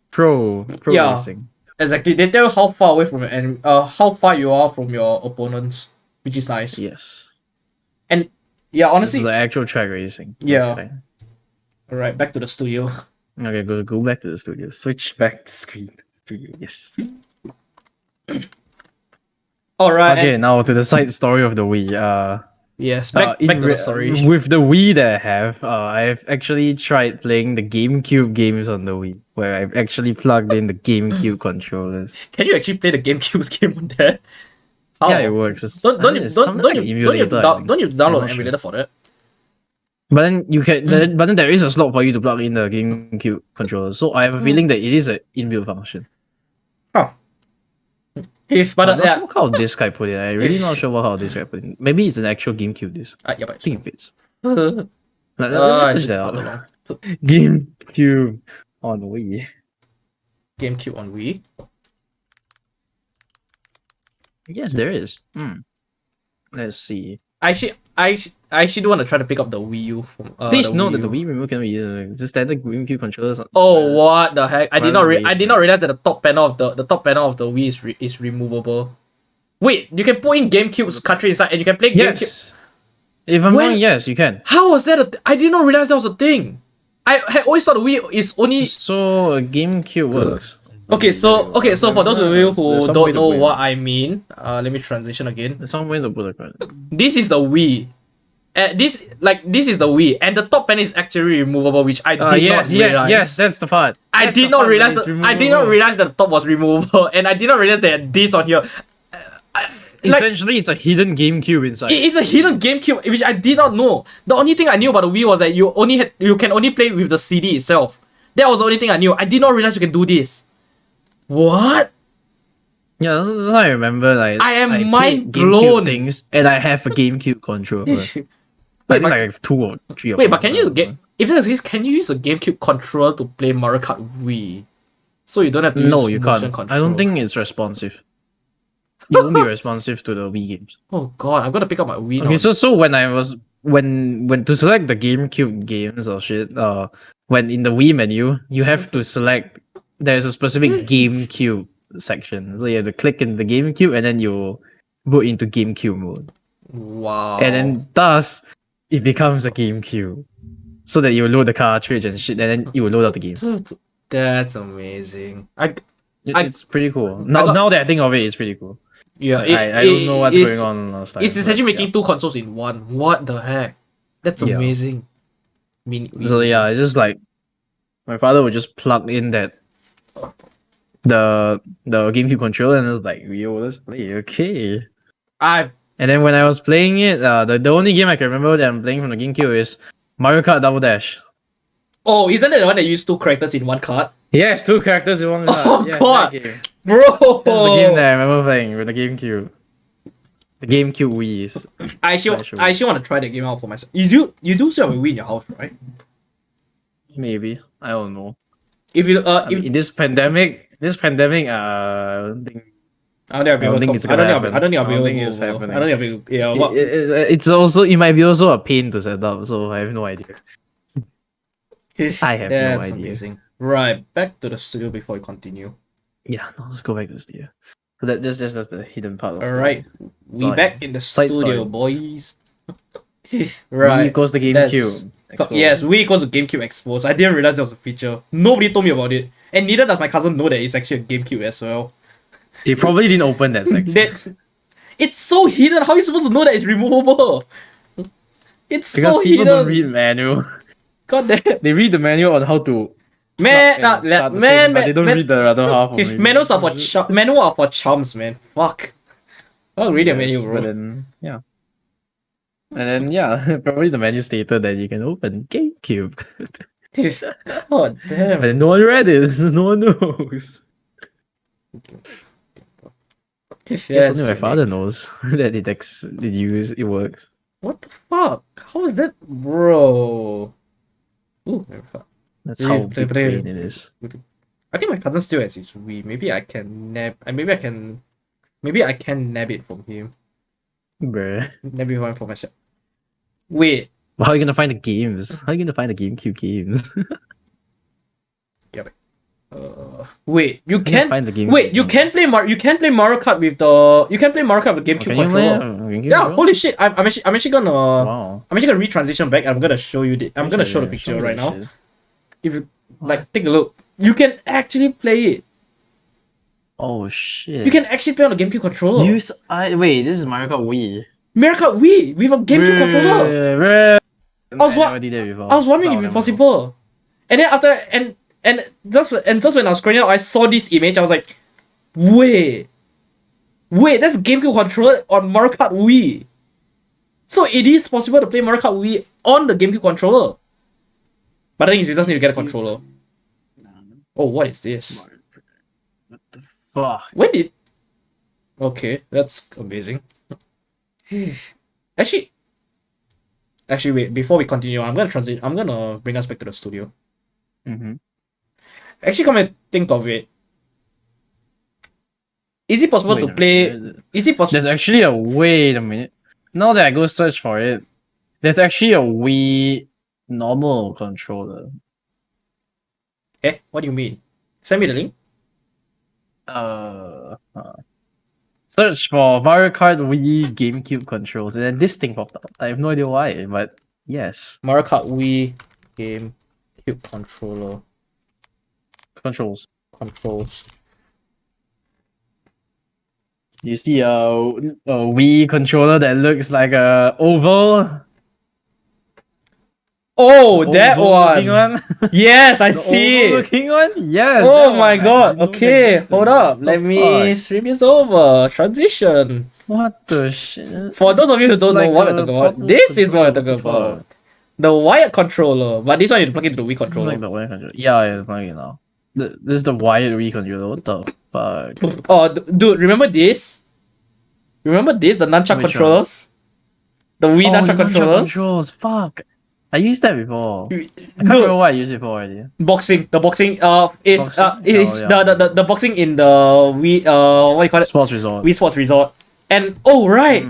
pro Yeah. racing. Exactly. They tell you how far away from how far you are from your opponents, which is nice. Yes. And yeah, This honestly, is the actual track racing. Yeah. That's alright, back to the studio. Okay, go back to the studio. Switch back to screen. Studio, yes. Alright. Okay, now to the side story of the Wii. Yes, back to the story. With the Wii that I have, I've actually tried playing the GameCube games on the Wii, where I've actually plugged in the GameCube controllers. Can you actually play the GameCube's game on there? How? Yeah, it works. Don't you have to download an emulator for that? But then you can. But then there is a slot for you to plug in the GameCube controller. So I have a feeling that it is an inbuilt function. Huh. If but I'm not yeah. sure how this guy put it. I'm really not sure how this guy put it. Maybe it's an actual GameCube disc. Yeah, but I think it fits. uh, Let's search that out. GameCube on Wii. GameCube on Wii. Yes, there is. Let's see. I actually do want to try to pick up the Wii U. From, Please the note Wii that the U. Wii remote can be used. The standard GameCube controllers. Oh, what the heck! I did not realize that the top panel of the the Wii is removable. Wait, you can put in GameCube's cartridge inside and you can play GameCube. Yes. If I'm wrong, yes, you can. How was that? I did not realize that was a thing. I had always thought the Wii is only. So GameCube works. Okay, so for those of you who There's some way don't to know put it. what I mean, let me transition again. There's some way to put it. This is the Wii. This is the Wii, and the top panel is actually removable, which I did not realize. Yes, that's the part. I did not realize that the top was removable, and I did not realize they had this on here. Essentially, it's a hidden GameCube inside. It's a hidden GameCube, which I did not know. The only thing I knew about the Wii was that you can only play with the CD itself. That was the only thing I knew. I did not realize you can do this. What? Yeah, that's how I remember. Like I am played mind GameCube blown. things, and I have a GameCube controller. I think like I have 2 or 3 of Wait, them. but can you use if that's the case, can you use a GameCube controller to play Mario Kart Wii? So you don't have to use No, you motion can't. control. I don't think it's responsive. It won't be responsive to the Wii games. Oh god, I'm gonna pick up my Wii now. Okay, so when I was when to select the GameCube games or shit, when in the Wii menu, you have to select. There's a specific GameCube section. So you have to click in the GameCube and then you boot into GameCube mode. Wow. And then thus it becomes a GameCube. So that you load the cartridge and shit, and then you will load up the game. That's amazing. It's pretty cool. Now that I think of it, it's pretty cool. Yeah, I don't know what's going on last time. It's essentially making 2 consoles in one. What the heck? That's amazing. So yeah, it's just like my father would just plug in that the GameCube controller and it was like, yo, let's play. Okay. And then when I was playing it, the only game I can remember that I'm playing from the GameCube is Mario Kart Double Dash. Oh, isn't that the one that used 2 characters in one card? Yes, 2 characters in one card. Oh yeah, god, bro! That's the game that I remember playing with the GameCube. The GameCube Wii. I actually want to try the game out for myself. You do still have a Wii in your house, right? Maybe, I don't know. If you in this pandemic, I don't think. I don't think it's gonna happen. I don't think I'll be able to. It's happening. I don't think I'll be. Yeah. What? It's also. It might be also a pain to set up. So I have no idea. I have no idea. Amazing. Right, back to the studio before we continue. Yeah, no, let's go back to the studio. So that's the hidden part. All right, we back in the Side studio, story. boys. Right. Wii equals the GameCube. Yes, Wii equals the GameCube exposed. I didn't realize that was a feature. Nobody told me about it, and neither does my cousin know that it's actually a GameCube as well. They probably didn't open that section. It's so hidden. How are you supposed to know that it's removable? It's Because so people hidden. don't read manual. God damn. They read the manual on how to. Man, but they don't read the other half. If manuals are for chumps, man. Fuck. I'll read a menu, bro. But then, yeah. And then, yeah, probably the menu stated that you can open GameCube. God damn. But then no one read it. No one knows. Yes, only my father knows that it works. What the fuck? How is that, bro? Ooh, That's how big brain it is. I think my cousin still has his Wii. Maybe I can nab it from him. Bruh. Nab it for myself. Wait. Well, how are you gonna find the games? How are you gonna find the GameCube games? Yeah, wait, you can find the game. Wait, you can play Mario Kart with the GameCube controller. Yeah, holy shit! I'm actually gonna retransition back. I'm gonna show you I'm gonna show the picture right now. If you take a look, you can actually play it. Oh shit! You can actually play on the GameCube controller. Wait, this is Mario Kart Wii. Mario Kart Wii with a GameCube controller. I was wondering if it's possible. And then after that, and just when I was scrolling out, I saw this image. I was like, wait, Wait, that's GameCube controller on Mario Kart Wii. So it is possible to play Mario Kart Wii on the GameCube controller. But the thing is, you just need to get a controller. Oh, what is this? What the fuck? When did... Okay, that's amazing. Actually, wait, before we continue, I'm gonna bring us back to the studio. Actually, come and think of it. Is it possible to play... Is it possible... There's actually a... Wait a minute. Now that I go search for it, there's actually a Wii normal controller. Eh? What do you mean? Send me the link. Search for Mario Kart Wii GameCube controls, and then this thing popped up. I have no idea why, but yes. Mario Kart Wii GameCube controller. Controls. You see a Wii controller that looks like a oval. Oh, that Oval-looking one! Yes, I The see it! oval-looking one? Yes. Oh that my one. god, I didn't know it okay, existed. hold up. What Let the me fuck? stream this over. Transition. What the shit? For those of you who It's don't like know what we're a talking about, purple this is what we're talking controller. about. The wired controller, but this one you have to plug into the Wii It's controller. like the wired controller. Yeah, I'm playing it now. This is the wired Wii controller. What the fuck? Oh, dude, remember this? Remember this? The nunchuck Which one? controllers? The Wii Oh, nunchuck the controllers? controls. Fuck. I used that before. I can't Dude, remember what I used it for already. boxing. The boxing is Boxing? is Oh, yeah. the boxing in the Wii what do you call it? Sports Resort. Wii Sports Resort. And oh right,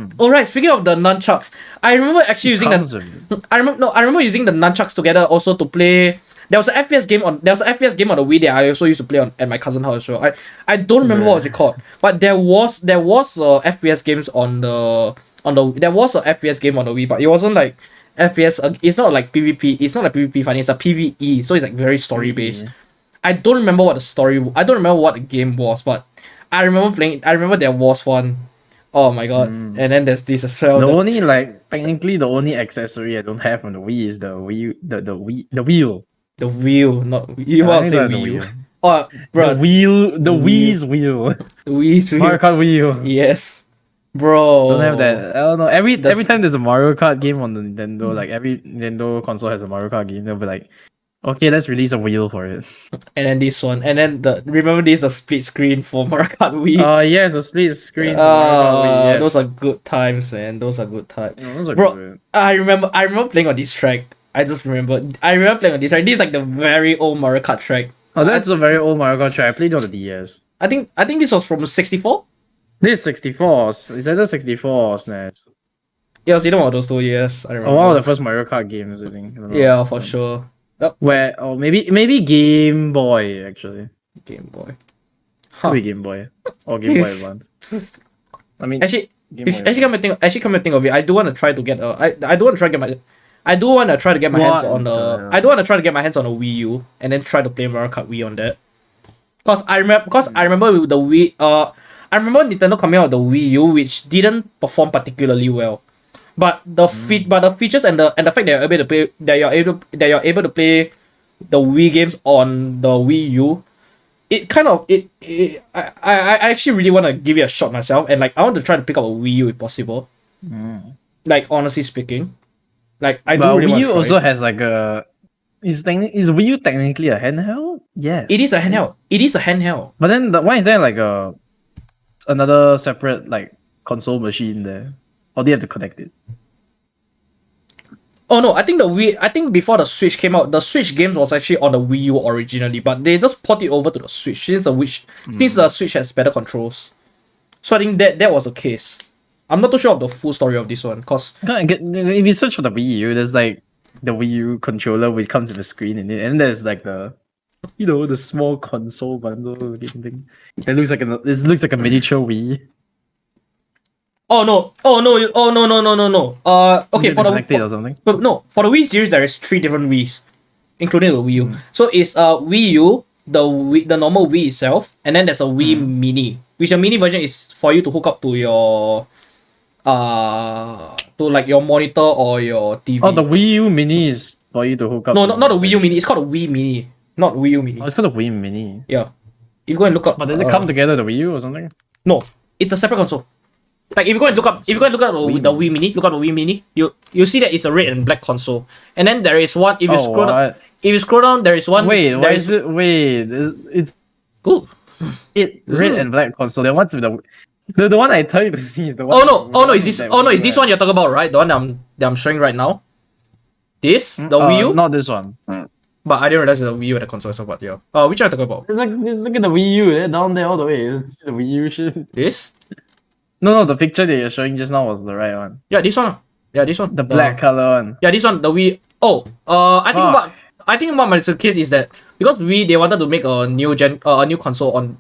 speaking of the nunchucks, I remember actually using Comes the with- I remember using the nunchucks together also to play. There was an FPS game on the Wii that I also used to play on at my cousin's house as well. I don't remember what was it called, but there was FPS games on the there was a FPS game on the Wii, but it wasn't like FPS. It's not like PvP. It's not like PvP fighting. It's a PvE, so it's like very story based. I don't remember what the story. I don't remember what the game was, but I remember playing. I remember there was one. Oh my god! And then there's this as well. The only technically the only accessory I don't have from the Wii is the Wii the wheel. The wheel, not you want to say I think Wii that's U. Oh, bro, The Wii's wheel. the Wii's Mario wheel. Kart wheel. Yes, bro. Don't have that. I don't know. Every The time there's a Mario Kart game on the Nintendo, like every Nintendo console has a Mario Kart game, they'll be like, okay, let's release a wheel for it. And then this one, and then remember the split screen for Mario Kart Wii. Oh yeah, the split screen. for Mario Kart Wii, yes. Those are good times, man. Those are good times. No, those are Bro, good. I remember playing on this track. I remember playing on this track. This is like the very old Mario Kart track. Oh, that's a very old Mario Kart track. I played on the DS. I think this was from 64. This is 64. Is either 64 or SNES. It was either one of those two. Yes, I remember. Oh, one of the first Mario Kart games, I think. I don't know. Yeah, for sure. Yep. Where? Oh, maybe Game Boy actually. Game Boy. Maybe Game Boy or Game Boy Advance. I mean, Actually, Game Boy come and think of it, I do want to try to get I do want to try to get my hands on the. I do want to try to get my hands on a Wii U and then try to play Mario Kart Wii on that. Because I remember with the Wii. I remember Nintendo coming out with the Wii U, which didn't perform particularly well. But the features and the fact that you're able to play that you're able to play the Wii games on the Wii U, I actually really want to give it a shot myself, and like I want to try to pick up a Wii U if possible. Like honestly speaking, like I do really Wii want U to try. also has like a. Is Wii U technically a handheld? Yes. It is a handheld. It is a handheld. But then why is there like another separate like console machine there? Or do you have to connect it? Oh no, I think before the Switch came out, the Switch games was actually on the Wii U originally, but they just port it over to the Switch since the Switch has better controls. So I think that was the case. I'm not too sure of the full story of this one, cause If you search for the Wii U, there's like the Wii U controller which comes with a screen in it, and there's like the the small console bundle looking thing. It looks like a miniature Wii. oh no. Okay, You for connect it the or something. but no, for the Wii series there is 3 different Wiis, including the Wii U. So it's Wii U, the normal Wii itself, and then there's a Wii Mini, which a mini version is for you to hook up to your to like your monitor or your TV. Oh, the Wii U Mini is for you to hook up. No, to not the Wii U Mini. It's called a Wii Mini, not Wii U Mini. Oh, it's called a Wii Mini. Yeah, if you go and look up. But does it come together the Wii U or something? No, it's a separate console. Like if you go and look up the Wii Mini, look up the Wii Mini, you see that it's a red and black console. And then there is one if you scroll down, there is one. Wait, why is it? Wait, it's ooh. Red and black console. The one's with the one I tell you to see. The one is this one you're talking about, right? The one that I'm showing right now. This the Wii U? Not this one. But I didn't realize the Wii U had a console, so but yeah. Which one are you talking about? It's like look at the Wii U, down there all the way. It's the Wii U shit. This? No, the picture that you're showing just now was the right one. Yeah, this one. Yeah, this one. The black color one. Yeah, this one. The Wii. I think what my case is that because they wanted to make a new console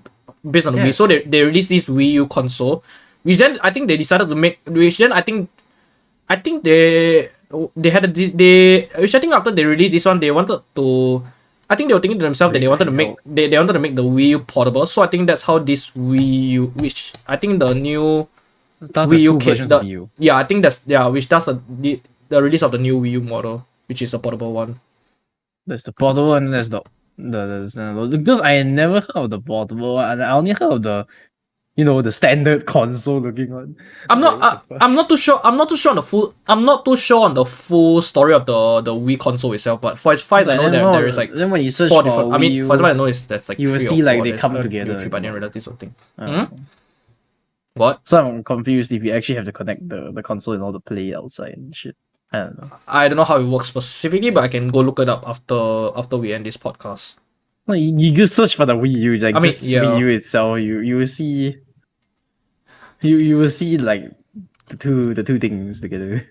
based on the Wii, so they released this Wii U console, which then I think they decided to make. Which then I think they had which I think after they released this one, they wanted to. I think they were thinking to themselves that they wanted to make the Wii U portable. So I think that's how this Wii U, which I think the new Wii U versions of Wii U. Yeah, I think which does the release of the new Wii U model, which is a portable one. There's the portable one. There's the because I never heard of the portable one. I only heard of the the standard console looking one. I'm not too sure on the full story of the Wii console itself, but as far as I know, there is like then when you search 4 for different. Wii U, for example, I know there's like you will 3 see or like 4. they come There's together. but I didn't realize this sort of thing. What? So I'm confused if you actually have to connect the console in order to play outside and shit. I don't know. I don't know how it works specifically, but I can go look it up after we end this podcast. No, you just search for the Wii U, like Wii U itself. You will see. You will see like the two things together.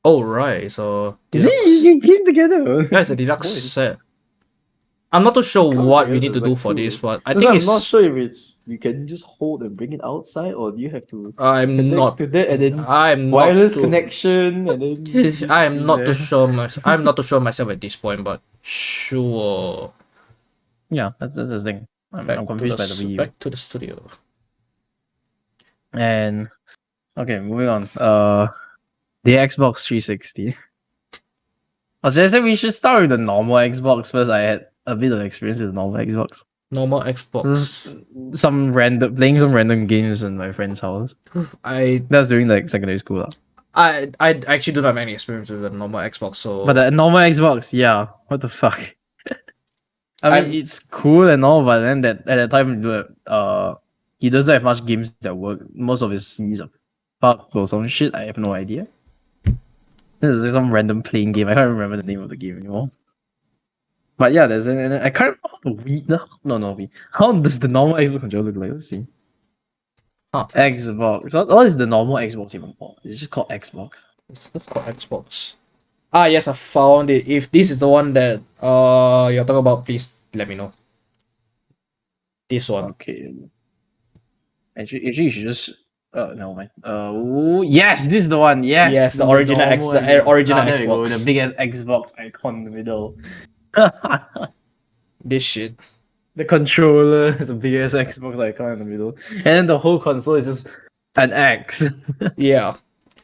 Oh right, so you came together. That's a deluxe set. I'm not too sure what we need to do for this, but I'm not sure if you can just hold and bring it outside, or do you have to I'm not to that and then I'm wireless connection and then I'm not too sure myself at this point, but sure. Yeah, that's the thing. I'm confused by the Wii U. Back to the studio. And okay, moving on. The Xbox 360. Or should I say we should start with the normal Xbox first? I had a bit of experience with the normal Xbox. Normal Xbox. Playing some random games in my friend's house. That's during like secondary school. I actually don't have any experience with the normal Xbox, so. But the normal Xbox, yeah. What the fuck? I mean, it's cool and all, but then at that time, he doesn't have much games that work. Most of his scenes are fucked or some shit. I have no idea. This is like some random playing game. I can't remember the name of the game anymore. But yeah, I can't remember how the Wii. No, Wii. How does the normal Xbox controller look like? Let's see. Xbox. What is the normal Xbox even called? It's just called Xbox. It's called Xbox. Yes, I found it. If this is the one that you're talking about, please let me know. This one. Okay. Actually, you should just. No mind. Yes, this is the one. Yes, the original original Xbox. There we go, the big Xbox icon in the middle. This shit. The controller is a big ass Xbox icon in the middle, and then the whole console is just an X. Yeah.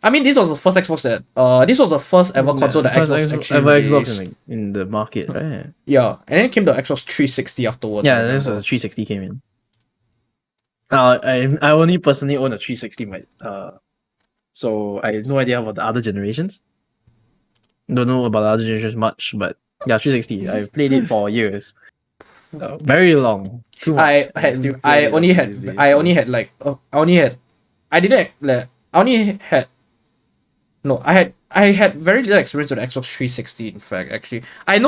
I mean, this was the first Xbox that this was the first ever console that Xbox actually Xbox in the market, right? Yeah, and then it came to Xbox 360 afterwards. Yeah, that's when the 360 came in. I only personally own a 360, so I have no idea about the other generations. Don't know about the other generations much, but yeah, 360. I've played it for years, very long. I only had very little experience with the Xbox 360. In fact, actually, I had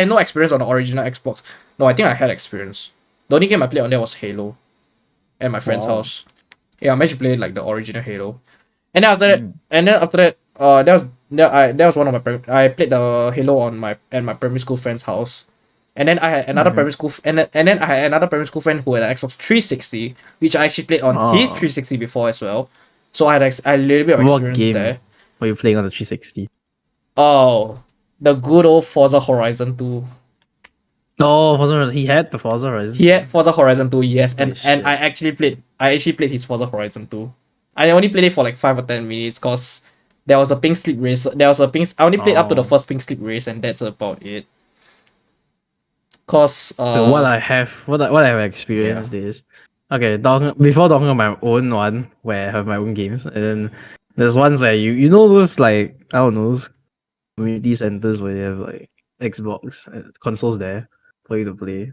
no experience on the original Xbox. No, I think I had experience. The only game I played on there was Halo, at my friend's house. Yeah, I managed to play like the original Halo, and then after that, that was one of my I played the Halo at my primary school friend's house, and then I had another primary school and then I had another primary school friend who had an Xbox 360, which I actually played on his 360 before as well. So I had a little bit of experience there. Were you playing on the 360? Oh, the good old Forza Horizon 2. Oh, Forza Horizon. He had the Forza Horizon. He had Forza Horizon 2, yes, and I actually played his Forza Horizon 2. I only played it for like 5 or 10 minutes because there was a pink slip race. I only played up to the first pink slip race, and that's about it. Cause So what I have experienced is, okay, before talking about my own one where I have my own games, and then there's ones where you know those like I don't know those community centers where you have like Xbox consoles there for you to play,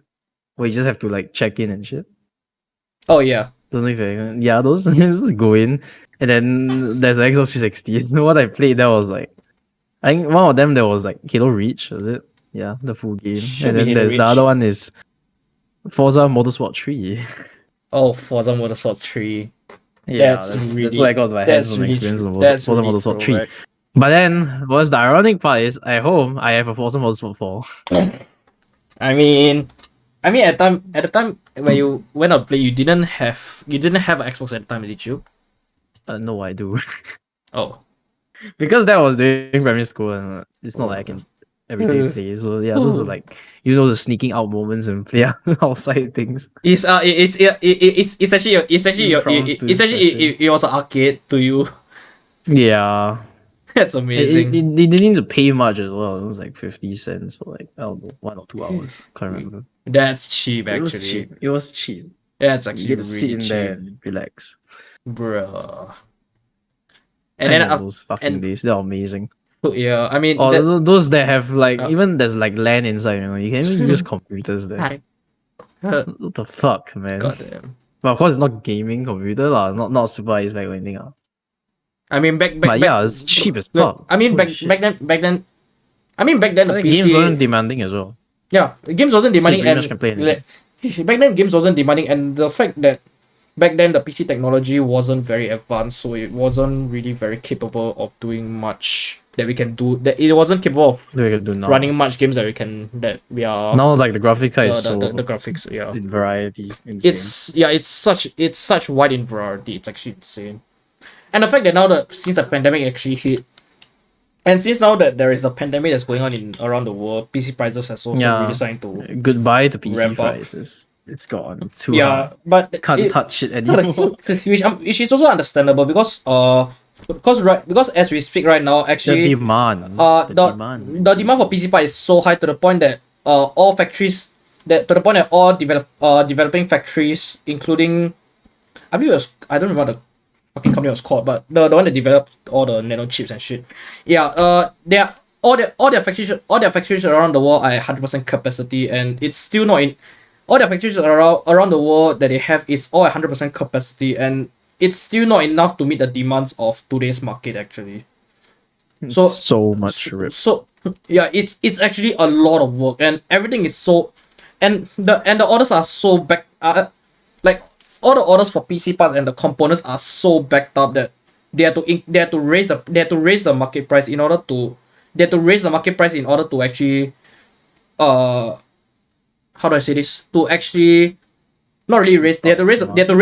where you just have to like check in and shit. oh yeah. Don't know if yeah, those just go in, and then there's an Xbox 360. What I played there was like, I think one of them there was like Halo Reach, was it? Yeah, the full game. Should And be then Halo there's the Reach. other one is Forza Motorsport 3. Oh, Forza Motorsport 3. Yeah, That's that's what I got my hands on experience on that's Forza really Motorsport 3. throwback. But then, what's the ironic part is, at home, I have a Forza Motorsport 4. I mean, at the time when you went out to play, you didn't have an Xbox at the time, did you? No, I do. Oh. Because that was during primary school, and it's not like I can everyday play. So yeah, those are like, the sneaking out moments and play outside things. It's actually it was an arcade to you. Yeah. That's amazing. They didn't need to pay much as well. It was like 50 cents for like, I don't know, 1 or 2 hours. Can't remember. That's cheap, actually. It was cheap. It was cheap. That's actually You get to really sit in cheap. there and relax. Bruh. And then those fucking days, they're amazing. Yeah, I mean, those that have like even there's like LAN inside, you can even use computers there. What the fuck, man? Goddamn. But of course, it's not gaming computer lah, not super high spec or anything. I mean, back yeah, it's cheap as fuck. I mean, back then, the PC games wasn't demanding as well. Yeah, games wasn't demanding, and back then games wasn't demanding, and the fact that back then the PC technology wasn't very advanced, so it wasn't really very capable of doing much that we can do. That it wasn't capable of running much games that we are now. Like the graphics card is the graphics, yeah, in variety. Insane. It's such wide in variety. It's actually insane. And the fact that since the pandemic actually hit, and since now that there is a pandemic that's going on around the world, PC prices has also really starting to goodbye to PC prices. It's gone. Too hard. But can't touch it anymore. Which is also understandable because as we speak right now, actually the demand for PC part is so high to the point that all developing factories, including I don't remember the fucking company was called, but the one that developed all the nano chips and shit. Yeah, they are all their factories around the world are at 100% capacity, and it's still not in all their factories around the world that they have is all at 100% capacity, and it's still not enough to meet the demands of today's market actually. So much rip. So yeah, it's actually a lot of work, and everything is so, and the orders are so like all the orders for PC parts and the components are so backed up that they have to raise the market price in order to actually how do I say this? To actually not really raise they have to raise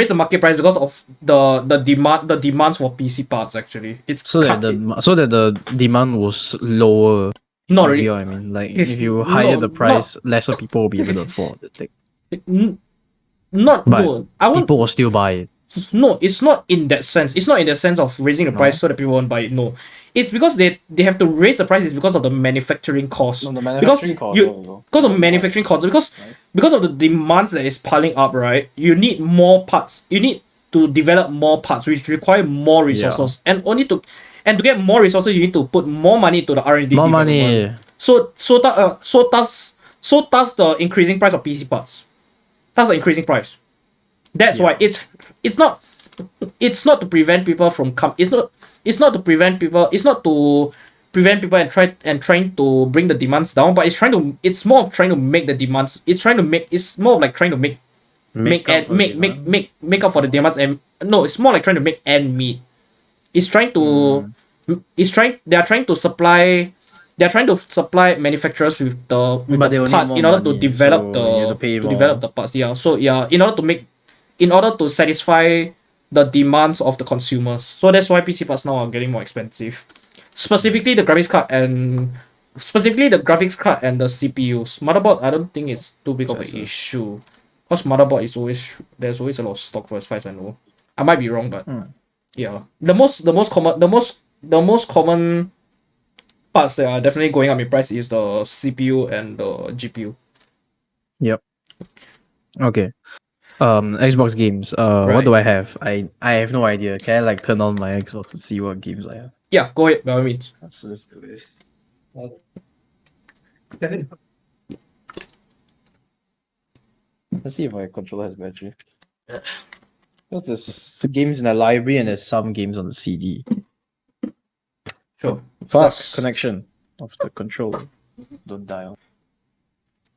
the market price because of the demands for PC parts actually. It's so that the demand was lower. Not really. I mean, like if you higher the price, lesser people will be able to afford the thing. People will still buy it. No, it's not in that sense. It's not in the sense of raising the price so that people won't buy it. No, it's because they have to raise the prices because of the manufacturing cost. Because of manufacturing costs. Because of the demands that is piling up, right? You need more parts. You need to develop more parts, which require more resources, and to get more resources, you need to put more money to the R&D. More money. So does the increasing price of PC parts. That's the increasing price. That's why it's not to prevent people from it's not to prevent people and trying to bring the demands down, but it's more of trying to make the demands. It's more of like trying to make up for the demands, and no, it's more like trying to make end meet. They are trying to supply manufacturers with the parts in order to develop the parts. Yeah. So yeah, in order to satisfy the demands of the consumers. So that's why PC parts now are getting more expensive. Specifically the graphics card and the CPUs. Motherboard, I don't think it's too big of an issue. Because motherboard there's always a lot of stock for as far as I know. I might be wrong, but yeah. The most common parts that are definitely going up in price is the CPU and the GPU. Yep. Okay. Xbox games. What Right. do I have? I have no idea. Can I like turn on my Xbox to see what games I have? Yeah, go ahead, by all means. Let's do this. Let's see if my controller has battery. Because there's games in the library and there's some games on the CD. Sure. Fuck, That's- connection of the controller. Don't dial.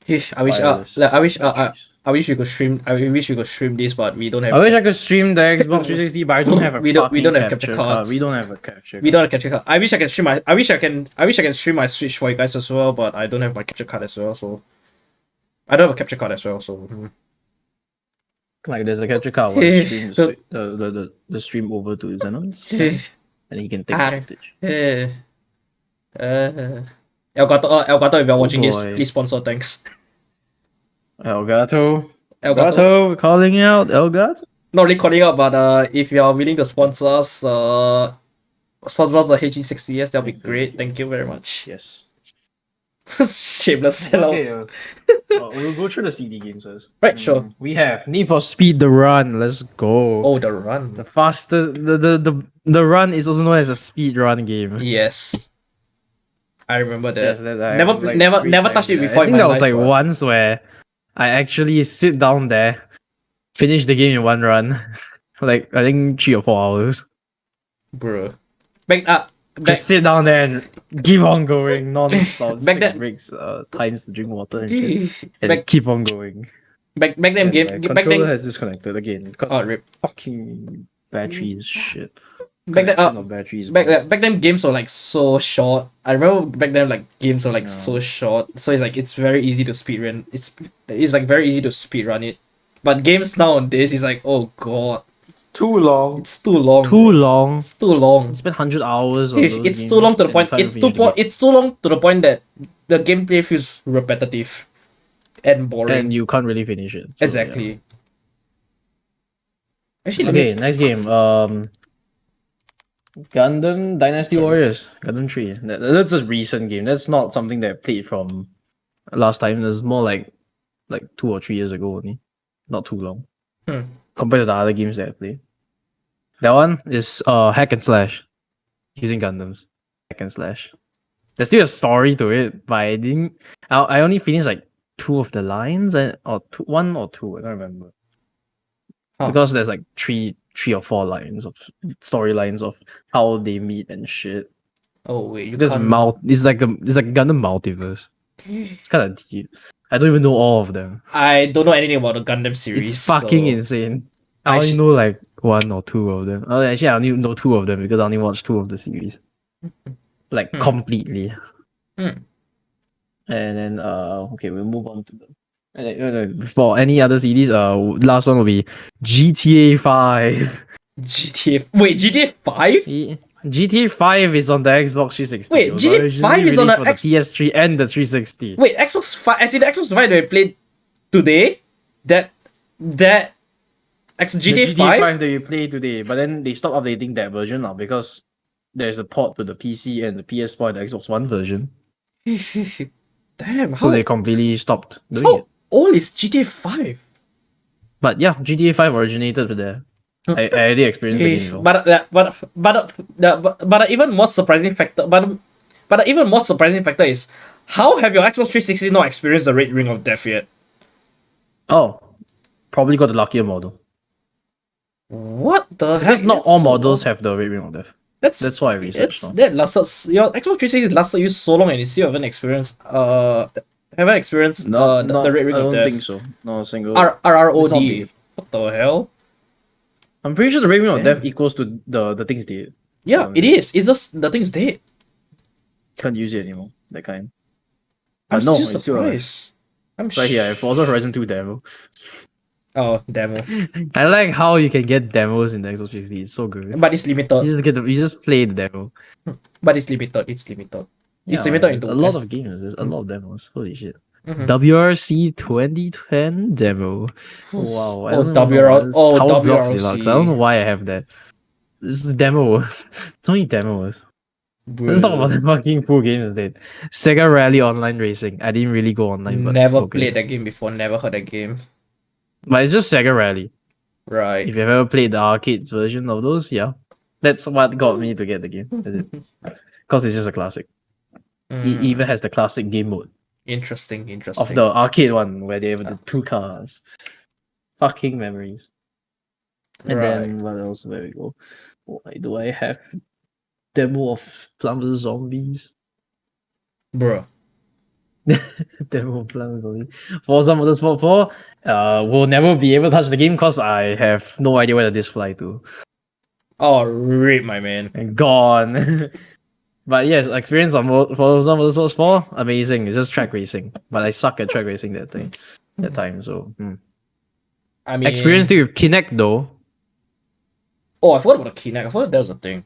I wish Wireless batteries. I wish we could stream. I wish we could stream this, but we don't have. I wish I could stream the Xbox 360, but I don't have a we don't have capture capture card. cards. We don't have a capture. We don't have capture card. I wish I can stream my. I wish I can stream my Switch for you guys as well, but I don't have my capture card as well. So I don't have a capture card as well. So Like there's a capture card where stream the stream over to Xenon's, and he can take advantage. Elgato, if you're watching this, boy. please sponsor. Thanks. Elgato. Elgato. Elgato calling out Elgato. Not really calling out, but if you're willing to sponsor us, sponsor us the HG60s, that'll be great. Thank you very much. Yes. Shameless sellouts. We'll go through the CD games first. Right, sure. We have Need for Speed the Run. Let's go. Oh, the run. The fastest. The run is also known as a speed run game. Yes. I remember that. Yes, that I never touched it before. I think that was like once where I actually sit down there, finish the game in one run, like I think 3 or 4 hours. Bro. Just sit down there and keep on going non-stop. Back then- breaks, times to drink water and shit, and back keep on going. then My back controller then has disconnected again because oh, rip. fucking battery is shit. Back then, Connection of batteries. back then games were like so short. I remember back then like games were like so short. So it's very easy to speedrun. It's like very easy to speedrun it. But games nowadays is like, oh god. too long. It's too long. Too long. It's too long. Spend 100 hours on those It's games too long to the and point. can't It's finish the game. it's too long to the point that the gameplay feels repetitive and boring. And you can't really finish it. So, Exactly. yeah. Actually, Okay, next game. Gundam Dynasty Warriors. Gundam 3. That's a recent game. That's not something that I played from last time. That's more like 2 or 3 years ago only. Not too long. Compared to the other games that I played. That one is hack and slash. Using Gundams. Hack and slash. There's still a story to it, but I only finished like 2 of the lines, or 1 or 2, I don't remember. Because there's like 3 or 4 lines of storylines of how they meet and shit. oh wait, Because it's like Gundam multiverse. It's kind of deep. I don't even know all of them. I don't know anything about the Gundam series. It's fucking so insane. I only know like 1 or 2 of them. Oh, actually, I only know 2 of them because I only watched 2 of the series. Like completely. And then okay, we'll move on to them. For any other CDs, last one will be GTA 5. GTA 5? GTA 5 is on the Xbox 360. Wait, GTA 5 is on the PS3 and the 360. Wait, Xbox 5. I see the Xbox 5 that I played today. GTA The 5. GTA 5 that you play today, but then they stopped updating that version now because there's a port to the PC and the PS4 and the Xbox One version. Damn, So they completely stopped doing how it. old is GTA 5? But yeah, GTA 5 originated with there. I already experienced the game. But an even more surprising factor. But an even more surprising factor is how have your Xbox 360 not experienced the Red Ring of Death yet? Oh, probably got the luckier model. What the heck? Because not That's all so models long. have the Red Ring of Death. That's why I researched. now. That lasted your Xbox 360 lasted you so long and you still haven't experienced the Red Ring I of don't Death. think so. No single. It's not RROD. big. What the hell? I'm pretty sure the Red Ring of Damn. Death equals to the things did. Yeah, it is. It's just the thing's dead. Can't use it anymore. That kind. I'm no, still it's still alive. surprised. Right here, I have Forza Horizon 2 demo. Oh, demo. I like how you can get demos in the Xbox 360. It's so good. But it's limited. You just play the demo. But it's limited. It's limited. It's Yeah, limited there's into a lot of games. There's a lot of demos. Holy shit. Mhm. WRC 2010 demo. Wow. I Oh, don't know WR it's oh, Tower Blocks WRC. Deluxe. I don't know why I have that. This is demos. So many demos. Let's talk about the fucking full game instead. Sega Rally Online Racing. I didn't really go online, but Never okay. played that game before. Never heard that game. But it's just Sega Rally. Right. If you've ever played the arcades version of those, yeah. That's what got me to get the game. Because it's just a classic. It even has the classic game mode. Interesting. Of the arcade one where they have the 2 cars. Fucking memories. And then what else? Where we go? Why do I have demo of Plants vs Zombies? Bruh. Demo of Plants vs Zombies. Forza Motorsport 4. We'll never be able to touch the game because I have no idea where the disc fly to. Oh, rip, my man. And gone. But yes, experience on Forza Motorsport 4, amazing. It's just track racing. But I suck at track racing that time. So I mean, experienced it with Kinect though. Oh, I forgot about the Kinect. I forgot that was a thing.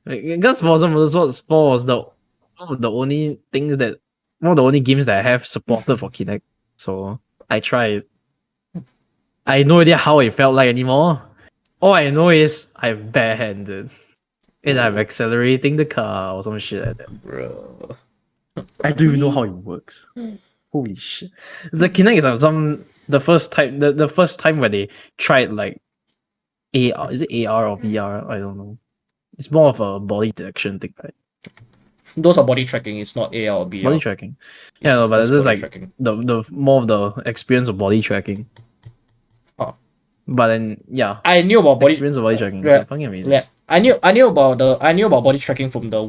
Because Forza Motorsport 4 was one of the only games that I have supported for Kinect. So I tried. I have no idea how it felt like anymore. All I know is I'm barehanded. And I'm accelerating the car or some shit like that. Bro. I don't even know how it works. Holy shit. The Kinect is the first time where they tried like AR. Is it AR or VR? I don't know. It's more of a body detection thing, right? Those are body tracking, it's not AR or VR. Body tracking. Yeah, no, but this is like tracking. the more of the experience of body tracking. Huh. But then yeah. I knew about body experience of body tracking. It's fucking amazing. Yeah. I knew about body tracking from the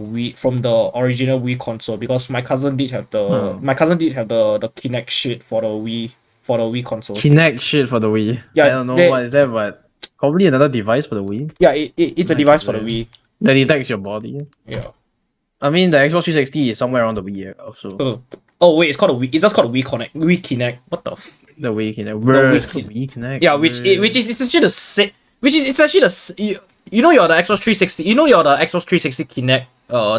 original Wii console because my cousin did have the Kinect shit for the Wii console. Kinect shit for the Wii. Yeah, I don't know what is that, but probably another device for the Wii. Yeah, it's a device for the Wii that detects your body. Yeah. I mean the Xbox 360 is somewhere around the Wii also. Oh wait, it's called a Wii. It's just called a Wii Kinect. What the the Wii Kinect. It's called Wii Kinect. Yeah, which is essentially the same. Which is essentially you know you're the Xbox 360. You know you're the Xbox 360 Kinect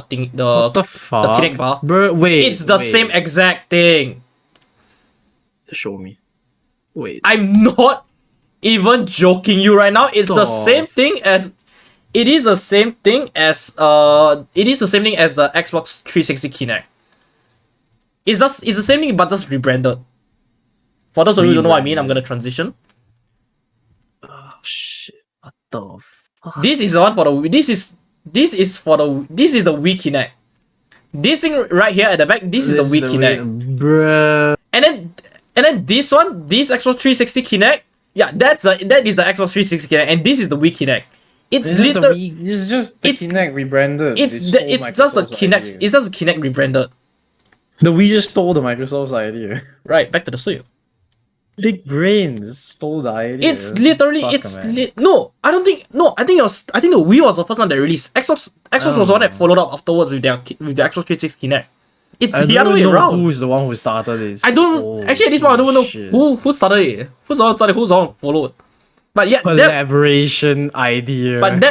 thing. What the fuck? The Kinect bar. Bro, wait. It's the same exact thing. Show me. Wait. I'm not even joking you right now. It's the same thing as. It is the same thing as the Xbox 360 Kinect. It's the same thing but just rebranded. For those of you who don't know what I mean, I'm gonna transition. Oh shit! What the fuck? This is the one for the. This is the Wii Kinect. This thing right here at the back. This is the Wii Kinect, bruh. And then this one, this Xbox 360 Kinect. Yeah, that is the Xbox 360 Kinect, and this is the Wii Kinect. It's literally. This is just the Kinect rebranded. It's just the Kinect. Idea. It's just the Kinect rebranded. The Wii just stole the Microsoft's idea. Right, back to the studio. Big brains stole the idea. It's literally no. I think the Wii was the first one that released. Xbox was the one that followed up afterwards with the Xbox 360 Kinect. It's the other way around. Who's the one who started this? I don't actually at this point I don't even know who started it. Who's the one started? Who's the one followed? But yeah, collaboration idea. But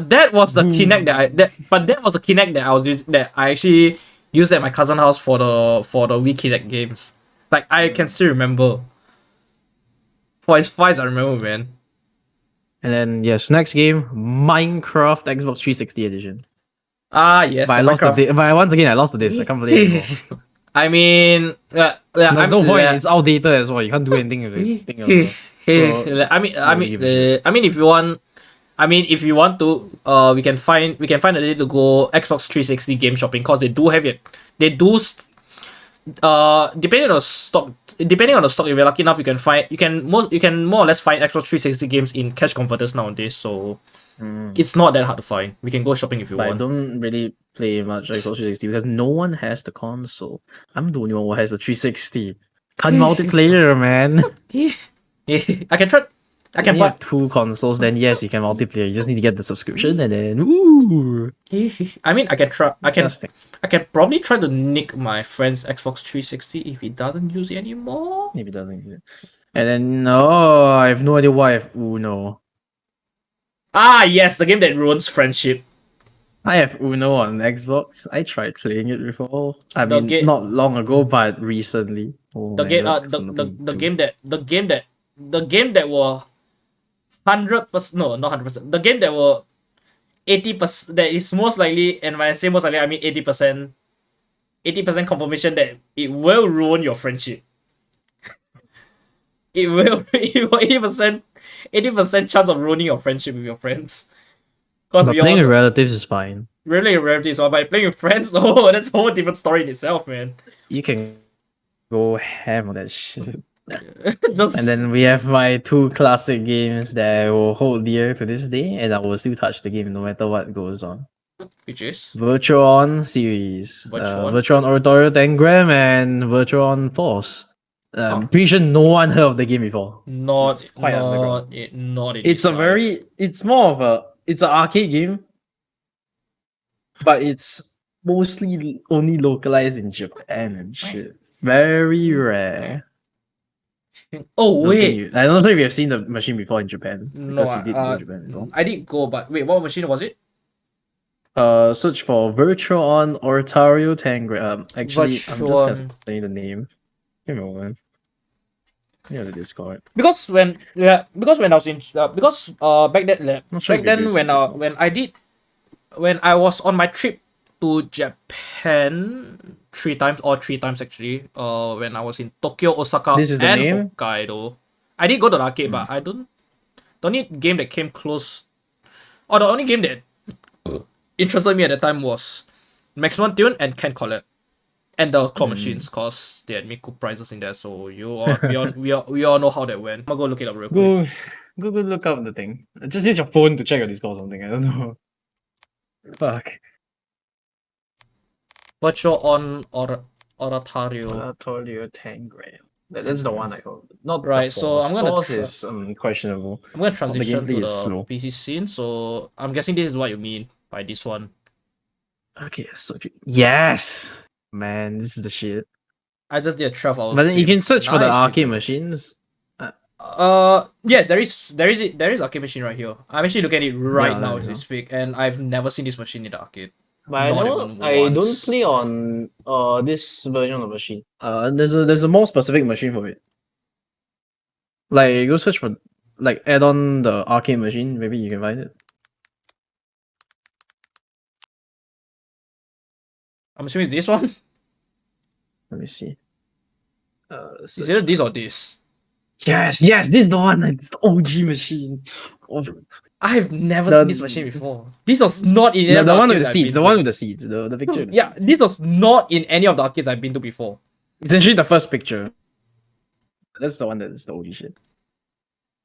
that was the Kinect that was the Kinect that I actually used at my cousin's house for the Wii Kinect games. Like I can still remember. For as far as I remember, man. And then yes, next game, Minecraft Xbox 360 edition. Ah yes, but once again I lost the disc. I can't believe it. I mean, there's no point. It's outdated as well. You can't do anything with it. I mean, if you want to, we can find a way to go Xbox 360 game shopping because they do have it. They do. Depending on the stock, if you're lucky enough, you can more or less find Xbox 360 games in cash converters nowadays. So it's not that hard to find. We can go shopping if you want. I don't really play much Xbox 360 because no one has the console. I'm the only one who has the 360. Can't multiplayer, man. I can buy 2 consoles. Then yes, you can multiplayer. You just need to get the subscription and then ooh. I mean, I can probably try to nick my friend's Xbox 360 if he doesn't use it anymore. If he doesn't use it. And then I have no idea why I have Uno. Ah yes, the game that ruins friendship. I have Uno on Xbox. I tried playing it before. Not long ago, but recently. The game that were 100%. No, not 100%. The game that were 80%, that is most likely, and when I say most likely, I mean 80%, 80% confirmation that it will ruin your friendship. It will 80% chance of ruining your friendship with your friends. Because But we all playing with know, relatives is fine. really relatives, but by playing with friends, oh, that's a whole different story in itself, man. You can go ham on that shit. Just And then we have my two classic games that I will hold dear to this day, and I will still touch the game no matter what goes on. which is Virtuon series, Virtuon? Virtuon Oratorio Tangram, and Virtuon Force. Huh. Pretty sure no one heard of the game before. Not It's quite underground. not in It's this a life. very, it's more of a, it's an arcade game, but it's mostly only localized in Japan and shit. Very rare. Oh wait, I don't know if you have seen the machine before in Japan, no, because you did go to Japan before. I did go, but wait, what machine was it? Search for Virtuon Oratorio Tangram. Actually, I'm just gonna say the name. Give me a moment. Yeah, the Discord. Because when I was in back then Not sure back then when I was on my trip to Japan three times actually. When I was in Tokyo, Osaka, This is the and name? Hokkaido. I did go to the arcade, but I don't. The only game that came close, or the only game that interested me at the time was Maximum Tune and Ken Collect. And the claw machines, cause they had made good prizes in there. So we all know how that went. I'm gonna go look it up real quick. Go look up the thing. Just use your phone to check your Discord or something. I don't know. Fuck. Virtual on Oratorio. Oratorio Tangram. That's the one I hold. Not Right, the so Force. I'm gonna Force is questionable. I'm gonna transition to gameplay the is slow. PC scene. So I'm guessing this is what you mean by this one. Okay, so yes, man, this is the shit. I just did a 12-hour. But then you stream. can search for the Nice arcade chicken. machines. Yeah, there is arcade machine right here. I'm actually looking at it right Yeah, now there as you we go. speak, and I've never seen this machine in the arcade. But I Not know even I don't once. play on this version of the machine. There's a more specific machine for it. Like go search for like add on the arcade machine, maybe you can find it. I'm assuming it's this one. Let me see. Is it this or this? Yes, this is the one. It's the OG machine. Oh, I've never seen this machine before. This was not in any of the the one with arcades the I've seeds. been The to. one with the seeds. The picture. With the Yeah, seeds. this was not in any of the arcades I've been to before. Essentially the first picture. That's the one that is the OG shit.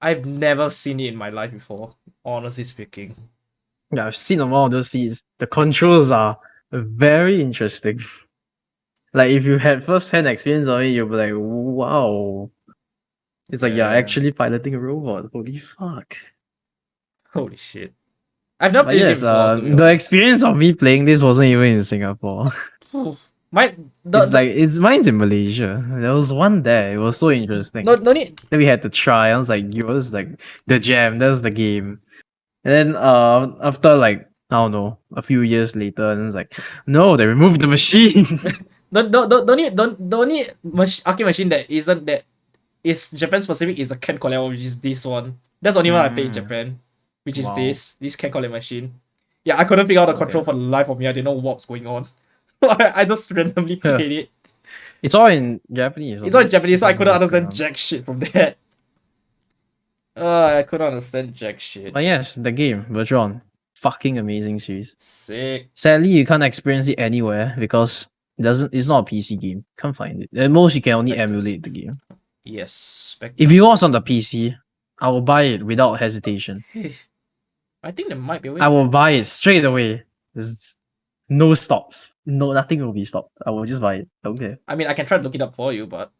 I've never seen it in my life before, honestly speaking. Yeah, I've seen all of those seeds. The controls are very interesting. Like if you had first-hand experience of it, you'll be like, wow. It's like you're actually piloting a robot. Holy fuck. Holy shit. I've never But played yes, this game before, to be the honest. experience of me playing this wasn't even in Singapore. Mine's in Malaysia. There was one there. It was so interesting. no need. Then we had to try. I was like, it was like the jam. That was the game. And then after like I don't know, a few years later, and it's like, no, they removed the machine. The only arcade machine that isn't that is Japan specific is a Ken Collect one, which is this one. That's the only one I played in Japan, which is this Ken Collect machine. Yeah, I couldn't figure out the control for the life of me. I didn't know what was going on. I just randomly played it. It's all in Japanese. It's all in Japanese, so I couldn't understand jack shit from that. I couldn't understand jack shit. But yes, the game, Virtuon. Fucking amazing series. Sick. Sadly, you can't experience it anywhere because it's not a PC game. Can't find it. At most, you can only emulate the game. Yes. If it was on the PC, I will buy it without hesitation. I think there might be a way. I will buy it straight away. There's no stops. No, nothing will be stopped. I will just buy it. Okay. I mean, I can try to look it up for you, but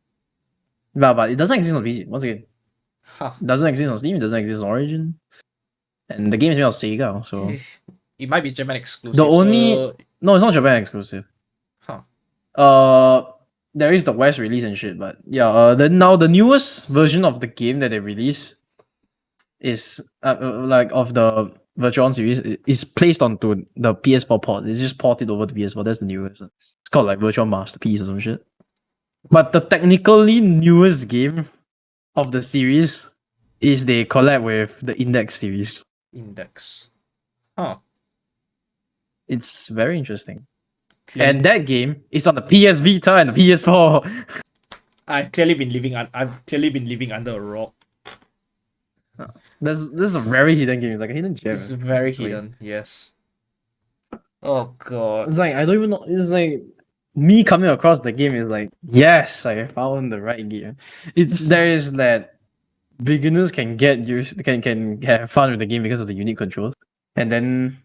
But it doesn't exist on PC. Once again, huh. It doesn't exist on Steam. It doesn't exist on Origin. And the game is made on Sega, so it might be Japan exclusive. No, it's not Japan exclusive. Huh. There is the West release and shit, but yeah. Then now the newest version of the game that they release is like of the Virtuon series is placed onto the PS4 port. It's just ported over to PS4. That's the newest. It's called like Virtuon Masterpiece or some shit. But the technically newest game of the series, is they collab with the Index series. Index. Huh. It's very interesting. And that game is on the PS Vita and the PS4. I've clearly been living under a rock. This is a very hidden game, like a hidden gem. It's very hidden, yes. Oh god. It's like I don't even know. It's like me coming across the game is like, yes, I found the right game. There is that beginners can get used can have fun with the game because of the unique controls, and then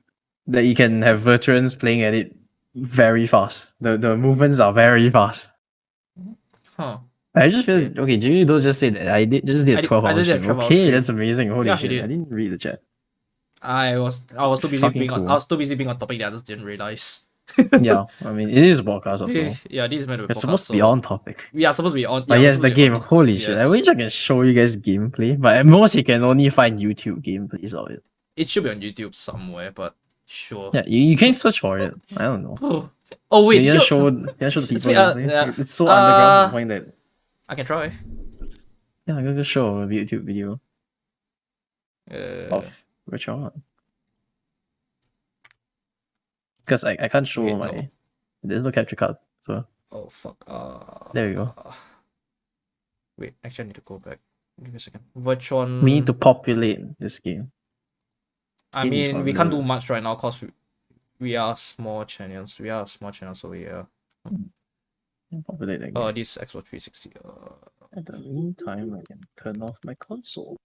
that you can have veterans playing at it very fast. The movements are very fast. Huh. I just feel okay. Jimmy, don't just say that. I did a 12-hour stream. 12-hour Okay, stream. that's amazing. Holy Yeah, shit! he did. I didn't read the chat. I was too busy Fucking being cool. I was too busy being on topic that I just didn't realize. Yeah, I mean it is a podcast as well. Yeah, this is meant to be We're podcast, supposed to be on topic. We are supposed to be on. But Yeah, yes, the game. Holy shit! I wish I can show you guys gameplay, but at most you can only find YouTube gameplays of it. It should be on YouTube somewhere, but sure. Yeah, you can search for it. I don't know. Oh wait, you can show the people. It's so underground to find that. I can try. Yeah, I'm gonna show a YouTube video of which one. Because I can't show my. There's no capture card, so. Oh fuck. There we go. Wait, actually I need to go back. Give me a second. Which one? We need to populate this game. I mean, we can't do much right now because we are small channels. We are small channels, so yeah. Populate that game. This Xbox 360. At the meantime, I can turn off my console.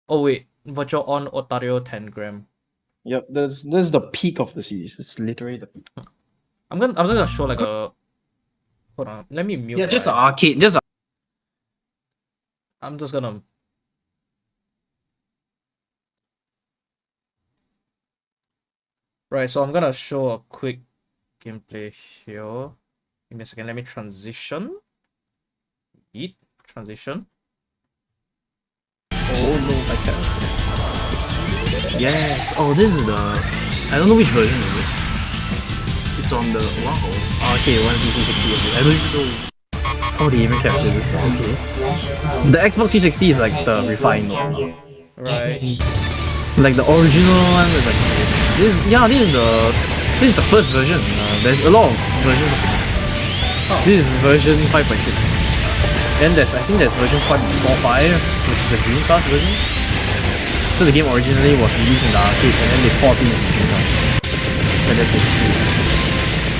Oh wait, virtual on Otario 10 gram. Yep, this is the peak of the series. It's literally the peak. I'm just gonna show like a. Hold on, let me mute. Yeah, just an arcade. Just. I'm just gonna. Right, so I'm gonna show a quick gameplay here. Give me a second. Let me transition. Transition. Oh no, I can't. Yes. Oh, this is the. I don't know which version is it. It's on the arcade 160. I don't even know how they even capture this. Okay. The Xbox 360 is like the refined one. Right. Like the original one is like this. Yeah, this is the first version. There's a lot of versions of it. This is version 5.6. Then I think there's version 5.45, which is the Dreamcast version. So the game originally was released in the arcade, and then they ported it into Dreamcast. And that's the history.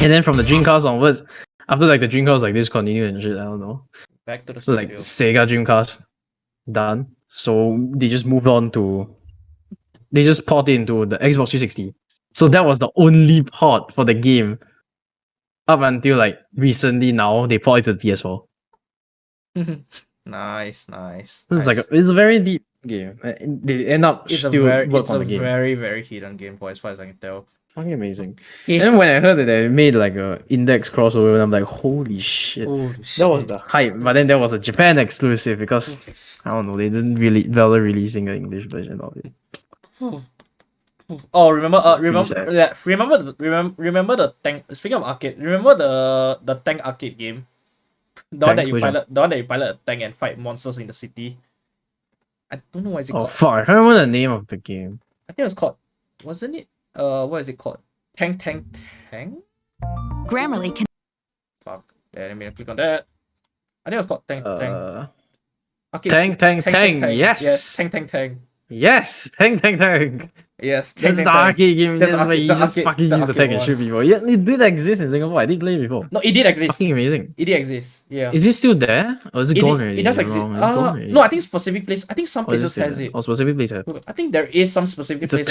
And then from the Dreamcast onwards, after like the Dreamcast like discontinued and shit, I don't know. Back to the studio. Like Sega Dreamcast done. So they just moved on to. They just ported into the Xbox 360. So that was the only port for the game. Up until like recently now, they ported to the PS4. Nice. It's a very deep game. They end up It's still a work on the game. very, very hidden game for as far as I can tell. Fucking amazing. And then when I heard that they made like a index crossover, I'm like, holy shit. That was the hype. But then there was a Japan exclusive because I don't know, they didn't really bother releasing the English version of it. Oh, remember the tank. Speaking of arcade, remember the tank arcade game, the one that you pilot a tank and fight monsters in the city. I don't know what is it called. Oh fuck! I can't remember the name of the game. I think it was called. Wasn't it? What is it called? Tank. Grammarly can. Fuck. Yeah, let me click on that. I think it was called tank. Okay. Tank. Yes. Yes. Tank. Yes. Tank. Yes, that's the arcade game. That's where you just fucking use the tank and shoot people. Yeah, it did exist in Singapore. I did play it before. No, it did exist. It's fucking amazing. It did exist. Yeah. Is it still there? Or is it gone already? It does exist. No, I think specific place. I think some places has it. Oh, specific places. I think there is some specific place. It's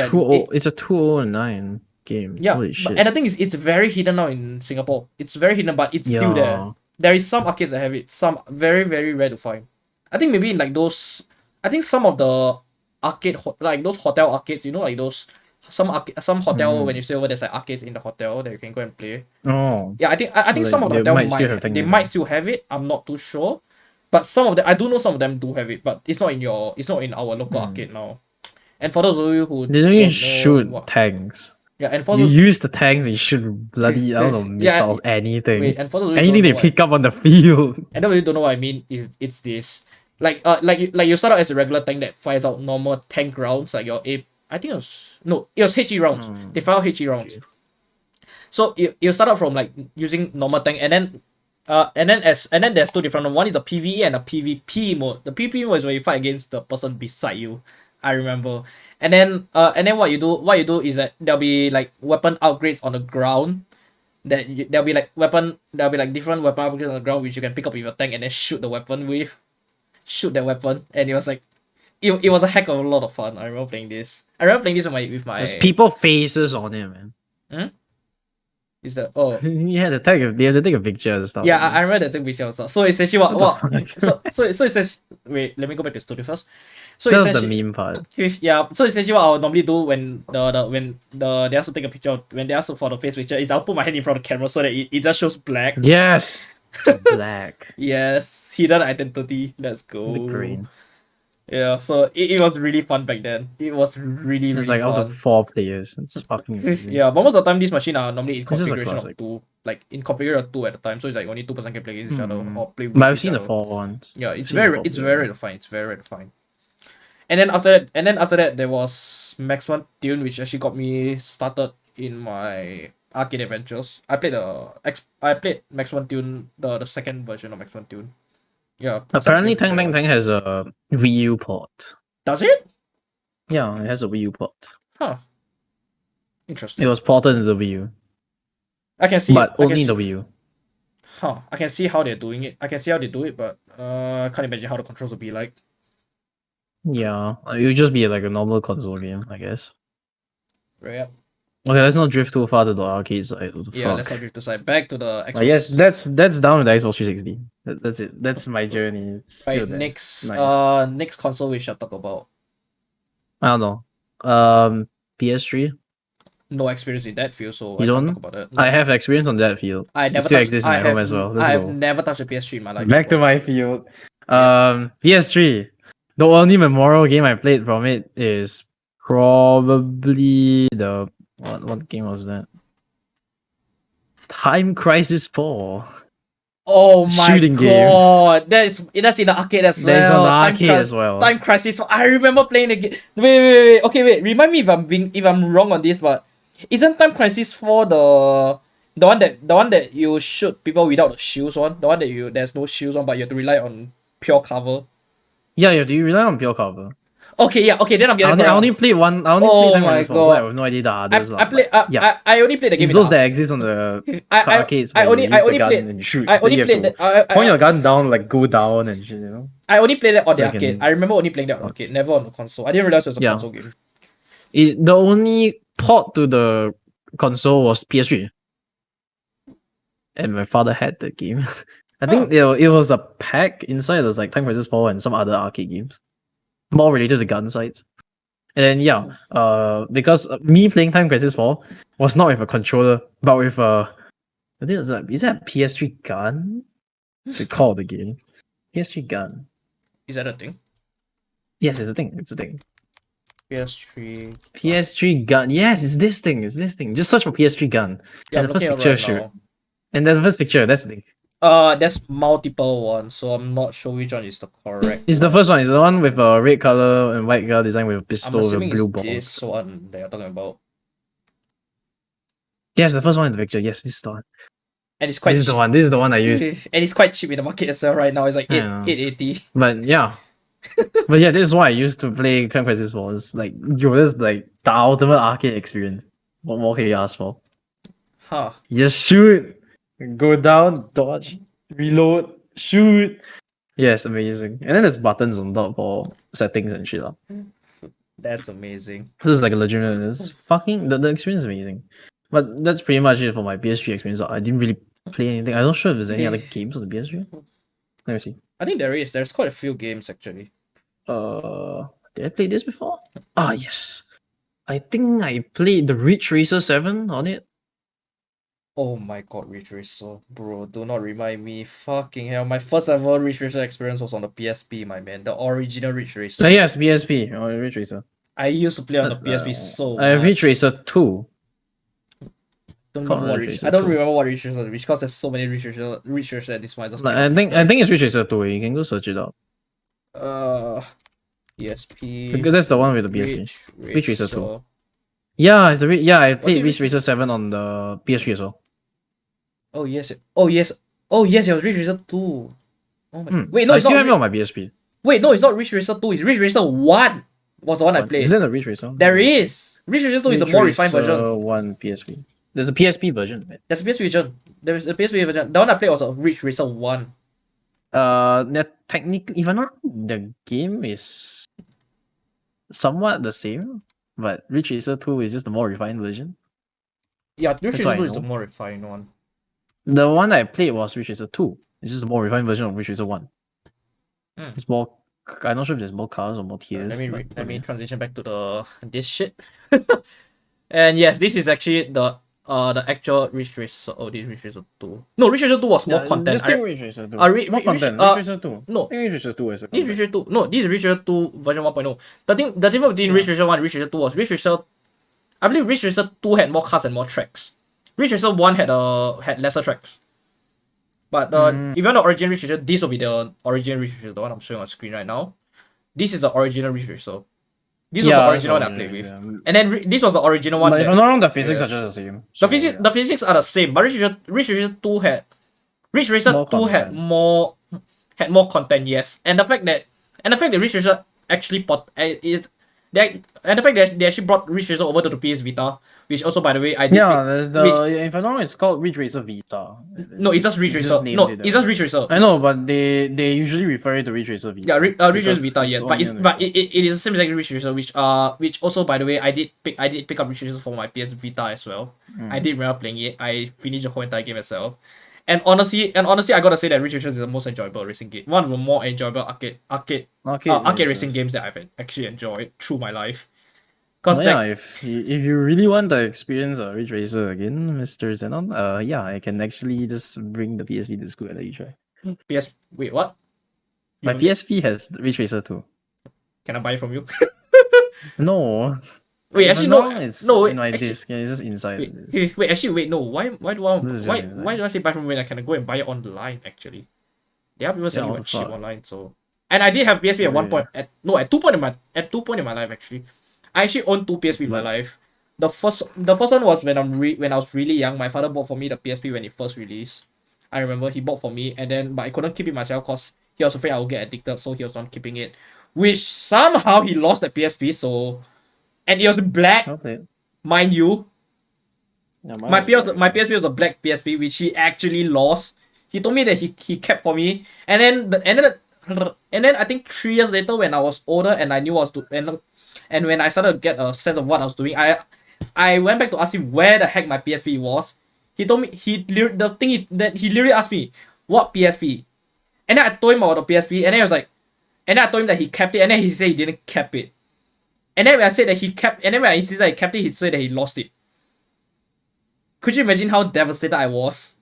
a 2009 game. Yeah. Holy shit. And the thing is, it's very hidden now in Singapore. It's very hidden, but it's still there. There is some arcades that have it. Some very, very rare to find. I think maybe in like those. I think some of the arcade like those hotel arcades, you know, like those some hotel when you stay over, there's like arcades in the hotel that you can go and play. Oh. Yeah, I think some of the hotel might still have it. I'm not too sure, but some of them I do know some of them do have it, but it's not in our local arcade now. And for those of you who they don't shoot tanks. Yeah, and for you use the tanks, you should bloody I don't know miss out anything. Wait, and for those anything they pick up on the field. And those who don't know what I mean it's this. Like you start out as a regular tank that fires out normal tank rounds, like your I think it was HE rounds. They fire out HE rounds. So you start out from like using normal tank, and then there's two different ones. One is a PvE and a PvP mode. The PvP mode is where you fight against the person beside you. I remember. And then what you do is that there'll be like weapon upgrades on the ground. There'll be like different weapon upgrades on the ground which you can pick up with your tank and then shoot the weapon with. Shoot that weapon, and it was like it was a heck of a lot of fun. I remember playing this. With my There's people faces on it, man. Is that yeah, they have to take a picture and stuff. yeah, I remember that take picture also. So essentially what so essentially wait, let me go back to the story first. So That's essentially the meme part. yeah, so essentially what I'll normally do when they ask to take a picture, when they ask for the face picture, is I'll put my hand in front of the camera so that it just shows black. Yes. Black. Yes, hidden identity. Let's go. The green. Yeah, so it was really fun back then. It was really It's really like out fun. of 4 players. It's fucking amazing. Yeah, but most of the time these machines are normally in This is a configuration of classic. 2. Like in configuration of 2 at a time, so it's like only 2 person can play against each other or play with But I've each seen the other. 4 ones. Yeah, it's Seen the very four it's player. very rare to find. It's very rare to find. And then after that there was Max 1 Tune, which actually got me started in my arcade adventures. I played Max 1 Tune, the second version of Max 1 Tune. Yeah. Apparently Tang Tang Tang has a Wii U port. Does it? Yeah, it has a Wii U port. Huh. Interesting. It was ported into the Wii U. I can see But it. I can only see- the Wii U. Huh. I can see how they're doing it. I can see how they do it, but I can't imagine how the controls will be like. Yeah. It would just be like a normal console game, I guess. Right. Yeah. Okay, let's not drift too far to the arcade side. What the Yeah, fuck? let's not drift aside. Back to the Xbox. Yes, that's down with the Xbox 360. That's it. That's my journey. It's still Right, there. next Nice. next console we shall talk about. I don't know. PS3. No experience in that field, so You I don't? can't talk about that. I have experience on that field. I It never still touched, exists in I my home have, as well. I Let's have go. never touched a PS3 in my life. Back to before. my field. PS3. The only memorable game I played from it is probably the what game was that? Time Crisis 4. Oh my Shooting game. god, that's in the arcade as well. That's on the Time arcade as well. Time Crisis. I remember playing the game. Wait. Okay, wait. Remind me if I'm wrong on this, but isn't Time Crisis 4 the one that you shoot people without the shields one? The one that there's no shields on, but you have to rely on pure cover. Yeah, do you rely on pure cover? Okay, yeah, okay. Then I'm getting. I only played one. I only Oh played Time my Crisis 4, so I God. have no idea the others. I play. yeah. I only played the game. It's in those the- that exist on the I arcades. I where you only use the only gun played. and shoot. I Then only you have played to that. point your gun down, like go down and shit. You know. I only played that on the So I arcade. can- I remember only playing that on arcade, never on the console. I didn't realize it was a Yeah. console game. The only port to the console was PS3, and my father had the game. I think it was a pack inside. There's like Time Crisis 4 and some other arcade games, more related to gun sites. And then because me playing Time Crisis 4 was not with a controller, but with I think is that a PS3 gun? To call the game PS3 gun. Is that a thing? Yes, it's a thing. It's a thing. PS3. PS3 gun. Yes, it's this thing. It's this thing. Just search for PS3 gun. Yeah, And I'm the first looking at picture right should. now. And then the first picture, that's the thing. There's multiple ones, so I'm not sure which one is the correct. It's the first one. It's the one with a red color and white color design with a I'm pistol with a assuming blue it's ball. this one that you're talking about, Yes, the first one in the picture. Yes, this is the one. and it's quite This is the cheap. one. This is the one I used. And it's quite cheap in the market as well right now. It's like Yeah. 880. But yeah. But yeah, this is why I used to play Time Crisis 4. It's like, yo, this is like the ultimate arcade experience. What more can you ask for? Huh. You just shoot, go down, dodge, reload, shoot. Yes, amazing. And then there's buttons on top for settings and shit. That's amazing. This is like a legitimate. It's fucking the experience is amazing. But that's pretty much it for my PS3 experience. I didn't really play anything. I'm not sure if there's any other games on the PS3. Let me see. I think there is. There's quite a few games actually. Did I play this before? Ah, yes. I think I played the Ridge Racer 7 on it. Oh my god, Ridge Racer. Bro, do not remind me. Fucking hell. My first ever Ridge Racer experience was on the PSP, my man. The original Ridge Racer. Yes, PSP or Ridge Racer. I used to play on the PSP so I have much. Ridge Racer 2. Don't Can't remember what remember Ridge. Racer I don't 2. remember what Ridge Racer is because there's so many Ridge Racer at this point. I just Like, can't I think it's Ridge Racer 2. You can go search it out. PSP. Because that's the one with the PSP. Ridge Ridge Racer 2. Yeah, I Was it played Ridge Racer 7 on the PS3 as well. Oh yes. Oh yes. Oh yes, it was Ridge Racer 2. Oh my. Wait, no, I it's still not. have it on my PSP. Wait, no, it's not Ridge Racer 2. It's Ridge Racer 1 was the one I What? Is played. that a Ridge Racer? There is. Ridge Racer 2 is the Ridge more refined version. Racer 1 PSP. There's a PSP version. Right? There's a PSP version. There's a PSP version. The one I played was a Ridge Racer 1. Technically, if I'm not wrong, the game is somewhat the same, but Ridge Racer 2 is just the more refined version. Yeah, Ridge That's Racer what I 2 is the know. more refined one. The one I played was Ridge Racer 2. It's just a more refined version of Ridge Racer 1. It's more. I'm not sure if there's more cars or more tiers. Let me transition back to this shit. And yes, this is actually the actual Ridge Racer. Oh, this is Ridge Racer 2. No, Ridge Racer 2 was more content. Just take Ridge Racer 2. More content. Ridge Racer 2. No, Ridge Racer 2 is a this is Ridge Racer 2. No, this is Ridge Racer 2 version 1.0. The difference between Ridge Racer 1 and Ridge Racer 2 was Ridge Racer. I believe Ridge Racer 2 had more cars and more tracks. Ridge Racer 1 had lesser tracks. But if you want the original Ridge Racer, this will be the original Ridge Racer, the one I'm showing on screen right now. This is the original Ridge Racer. This was the original one I played with. And then this was the original one. But if I'm not wrong, the physics are just the same. The physics are the same, but Ridge Racer 2 had Ridge Racer 2 had more content, yes. And the fact that Ridge Racer actually and the fact that they actually brought Ridge Racer over to the PS Vita, which also, by the way, I did. Yeah, there's if I'm not wrong, it's called Ridge Racer Vita. No, it's just Ridge Racer. No, it's just Ridge Racer. I know, but they usually refer it to Ridge Racer Vita. Yeah, Ridge Racer Vita, yes, but it is the same exact Ridge Racer, which also, by the way, I did pick up Ridge Racer for my PS Vita as well. I did remember playing it. I finished the whole entire game myself. And honestly, I gotta say that Ridge Racer is the most enjoyable racing game. One of the more enjoyable arcade racing games that I've actually enjoyed through my life. Cause if you really want to experience a Ridge Racer again, Mr. Zenon, I can actually just bring the PSP to school and let you try. Wait, what? My PSP has Ridge Racer 2. Can I buy it from you? No. Wait, actually no. No, in my disc. Yeah, it's just inside. Wait, no. Why do I say buy from you when I can go and buy it online? Actually, there are people selling it cheap online. So, and I did have PSP at one point. At two point in my life actually. I actually owned two PSP in my life. The first one was when I was really young. My father bought for me the PSP when it first released. I remember he bought for me, and then but I couldn't keep it myself because he was afraid I would get addicted, so he was not keeping it. Which somehow he lost the PSP. So, and it was black, mind you. Yeah, my PSP was a black PSP, which he actually lost. He told me that he kept for me, and then I think 3 years later when I was older and I knew what I was doing. And when I started to get a sense of what I was doing, I went back to ask him where the heck my PSP was. He told me he literally asked me what PSP, and then I told him about the PSP, and then he was like, and then I told him that he kept it, and then he said he didn't keep it, and then when I said that he kept, and then when I insisted that he kept it, he said that he lost it. Could you imagine how devastated I was?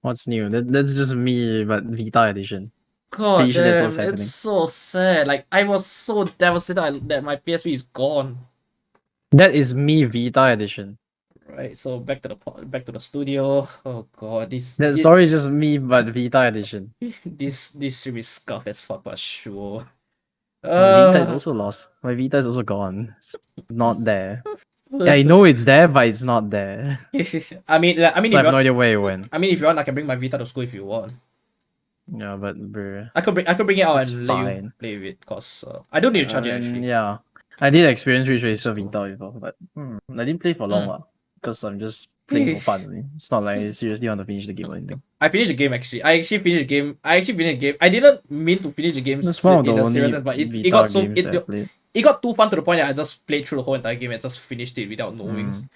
What's new? That's just me, but Vita edition. God damn, it's so sad. Like, I was so devastated that my PSP is gone. That is me Vita edition. Right, so back to the studio. Oh god, that story is just me but Vita edition. This stream is scuffed as fuck, but sure. My Vita is also lost. My Vita is also gone. It's not there. Yeah, I know it's there, but it's not there. I mean, so I have no idea where it went. I mean, if you want, I can bring my Vita to school if you want. Yeah, but bruh. I could bring it out and let you play with it, cause I don't need to charge it actually. Yeah, I did experience Ridge Racer Vita before, but I didn't play for long because I'm just playing for fun. It's not like I seriously want to finish the game or anything. I finished the game actually. I actually finished the game. I didn't mean to finish the game in a serious sense, but it got too fun to the point that I just played through the whole entire game and just finished it without knowing.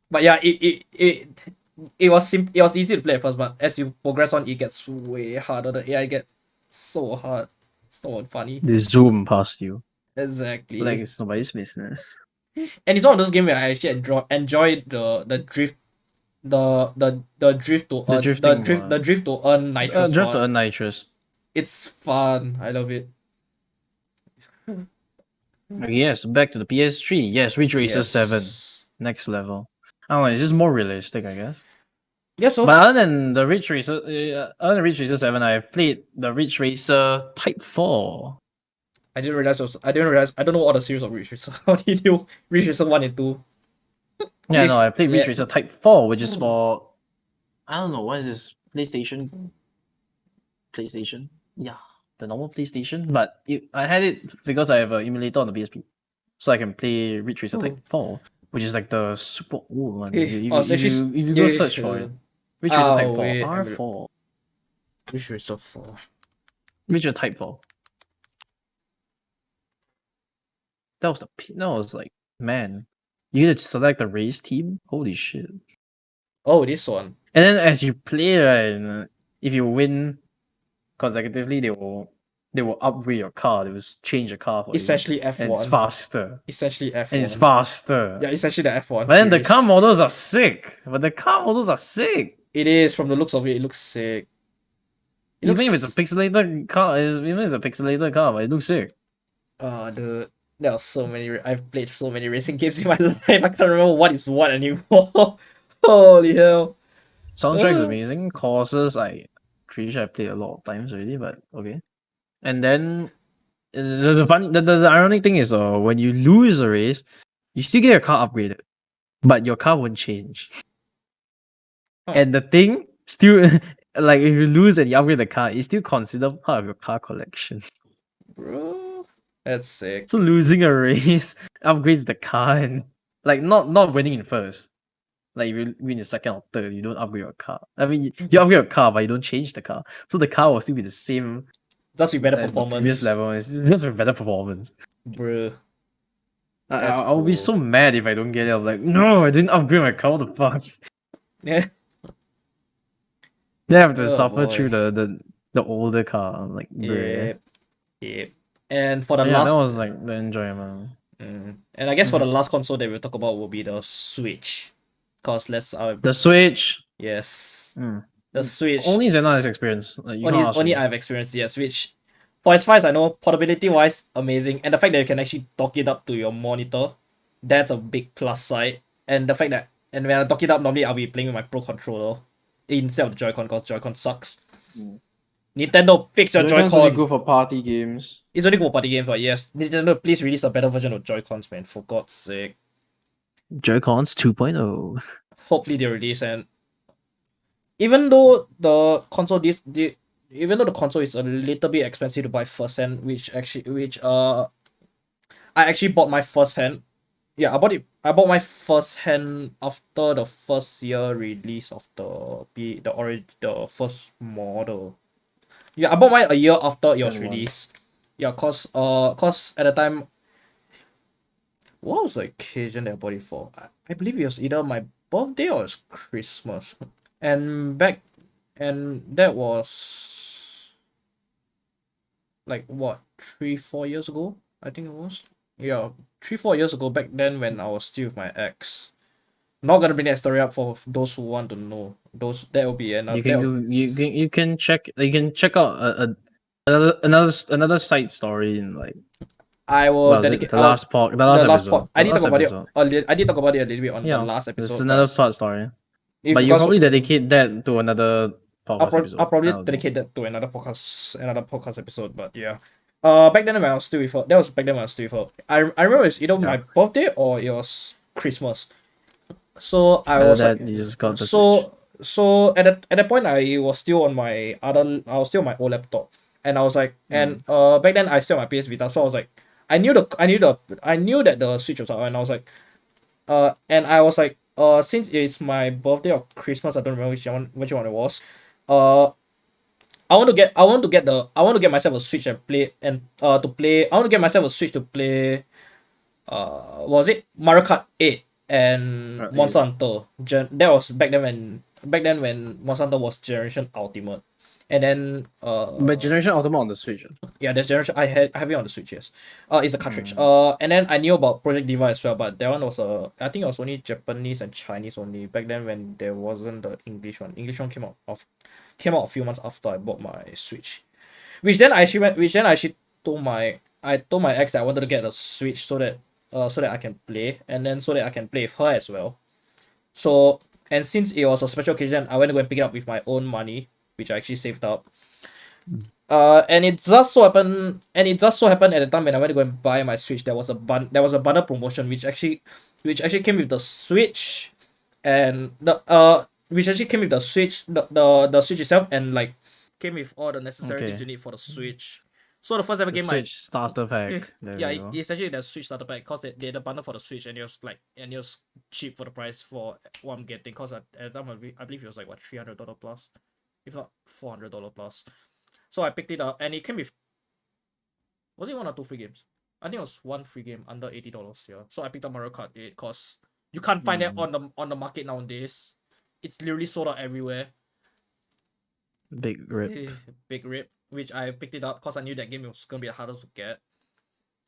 But yeah, it was easy to play at first, but as you progress on, it gets way harder. The AI gets so hard. It's not funny. They zoom past you. Exactly. Like it's nobody's business. And it's one of those games where I actually enjoy the drift, the drift to earn the drift to earn nitrous. Drift to earn nitrous. It's fun. I love it. Yes, back to the PS3. Yes, Ridge Racer 7, next level. I don't know, it's just more realistic, I guess. Yes, so. But other than Ridge Racer 7, I've played the Ridge Racer Type 4. I didn't realize I didn't realize I don't know all the series of Ridge Racer. How do you do Ridge Racer 1 and 2? Yeah, no, I played Yeah. Ridge Racer Type 4, which is for I don't know, what is this? PlayStation? Yeah, the normal PlayStation. But I had it because I have an emulator on the PSP. So I can play Ridge Racer Type 4, which is like the super old one. If Oh, it's actually you go search for it. Ridge Racer Type 4, wait, R4. Ridge Racer 4. Ridge Racer Type 4. That was like, man. You get to select the race team? Holy shit. Oh, this one. And then as you play, right, if you win consecutively, they will upgrade your car. They will change the car for Essentially you. F1. And it's faster. Essentially F1. And it's faster. Yeah, essentially the F1 But then the series. car models are sick. It is, from the looks of it, it looks sick. Even if it's a pixelated car, but it looks sick. Dude, there are so many. I've played so many racing games in my life. I can't remember what is what anymore. Holy hell! Soundtrack's amazing. Courses, I pretty sure I played a lot of times already, but okay. And then the ironic thing is, when you lose a race, you still get your car upgraded, but your car won't change. Huh. And the thing still, like if you lose and you upgrade the car, it's still considered part of your car collection. Bro, that's sick. So losing a race upgrades the car, and like not winning in first. Like if you win in second or third, you don't upgrade your car. I mean, you upgrade your car, but you don't change the car. So the car will still be the same Just with better as the performance. previous level. It's just a better performance. Bro. I'll be so mad if I don't get it. I'm like, no, I didn't upgrade my car. What the fuck? Yeah. Then I have to Oh, suffer boy. through the older car. I'm like, bruh. Yep. And for the Yeah, last. that was like the enjoyment. And I guess for the last console that we'll talk about will be the Switch. Cause The Switch. yes. The Switch. Only Xena has experience. Like, you can't ask Only me. I've experienced, yes, which for as far as I know, portability wise, amazing. And the fact that you can actually dock it up to your monitor, that's a big plus side. And the fact that when I dock it up, normally I'll be playing with my Pro controller instead of the Joy-Con, because Joy-Con sucks. Nintendo, fix your Joy-Con's Joy-Con. only good for party games. It's only good for party games, but yes, Nintendo, please release a better version of Joy-Cons, man, for God's sake. Joy-Cons 2.0. Hopefully they release, and even though the console even though the console is a little bit expensive to buy first hand, which I actually bought my first hand. Yeah, I bought my first hand after the first year release of the first model. Yeah, I bought mine a year after it was released. Yeah, cause at the time, what was the occasion that I bought it for? I believe it was either my birthday or it's Christmas. And that was like what, 3-4 years ago, I think it was. Yeah, 3-4 years ago, back then when I was still with my ex. Not gonna bring that story up for those who want to know. That will be another. You can check out another side story in like I will dedicate the last episode. I did talk about it. I did talk about it a little bit on the last episode. It's another part story. But you probably dedicate that to another podcast episode. I'll probably dedicate that to another podcast episode. But yeah, back then when I was still with her, that was back then when I was still with her. I remember it's either my birthday or it was Christmas. So I was that you just got the so at that point I was still on my old laptop, and I was like, and back then I still had my PS Vita, so I was like, I knew that the Switch was out, and I was like, and I was like, since it's my birthday or Christmas, I don't remember which one it was. I want to get myself a Switch and play I want to get myself a Switch to play. Was it Mario Kart 8 and Monster Hunter? That was back then when Monster Hunter was Generation Ultimate. And then but Generation Ultimate on the Switch. Yeah, there's Generation. I have it on the Switch. Yes. It's a cartridge. And then I knew about Project Diva as well, but that one was I think it was only Japanese and Chinese only back then when there wasn't the English one. English one came out a few months after I bought my Switch. Which then I actually told my ex that I wanted to get a Switch so that I can play, and then so that I can play with her as well. So, and since it was a special occasion, I went to go and pick it up with my own money, which I actually saved up. And it just so happened, at the time when I went to go and buy my Switch, there was a bundle promotion which actually came with the Switch, and which actually came with the Switch, the Switch itself, and like came with all the necessary things you need for the Switch. So the first ever The game Switch starter pack. There yeah, we go. it's actually the Switch starter pack because they had a bundle for the Switch, and it was cheap for the price for what I'm getting, because at the time I believe it was like what $300 plus, if not $400 plus. So I picked it up, and it came with, was it 1 or 2 free games? I think it was 1 free game under $80. Yeah. So I picked up Mario Kart 8 because you can't find it on the market nowadays. It's literally sold out everywhere. Big rip. Big rip. Which I picked it up because I knew that game was gonna be the hardest to get.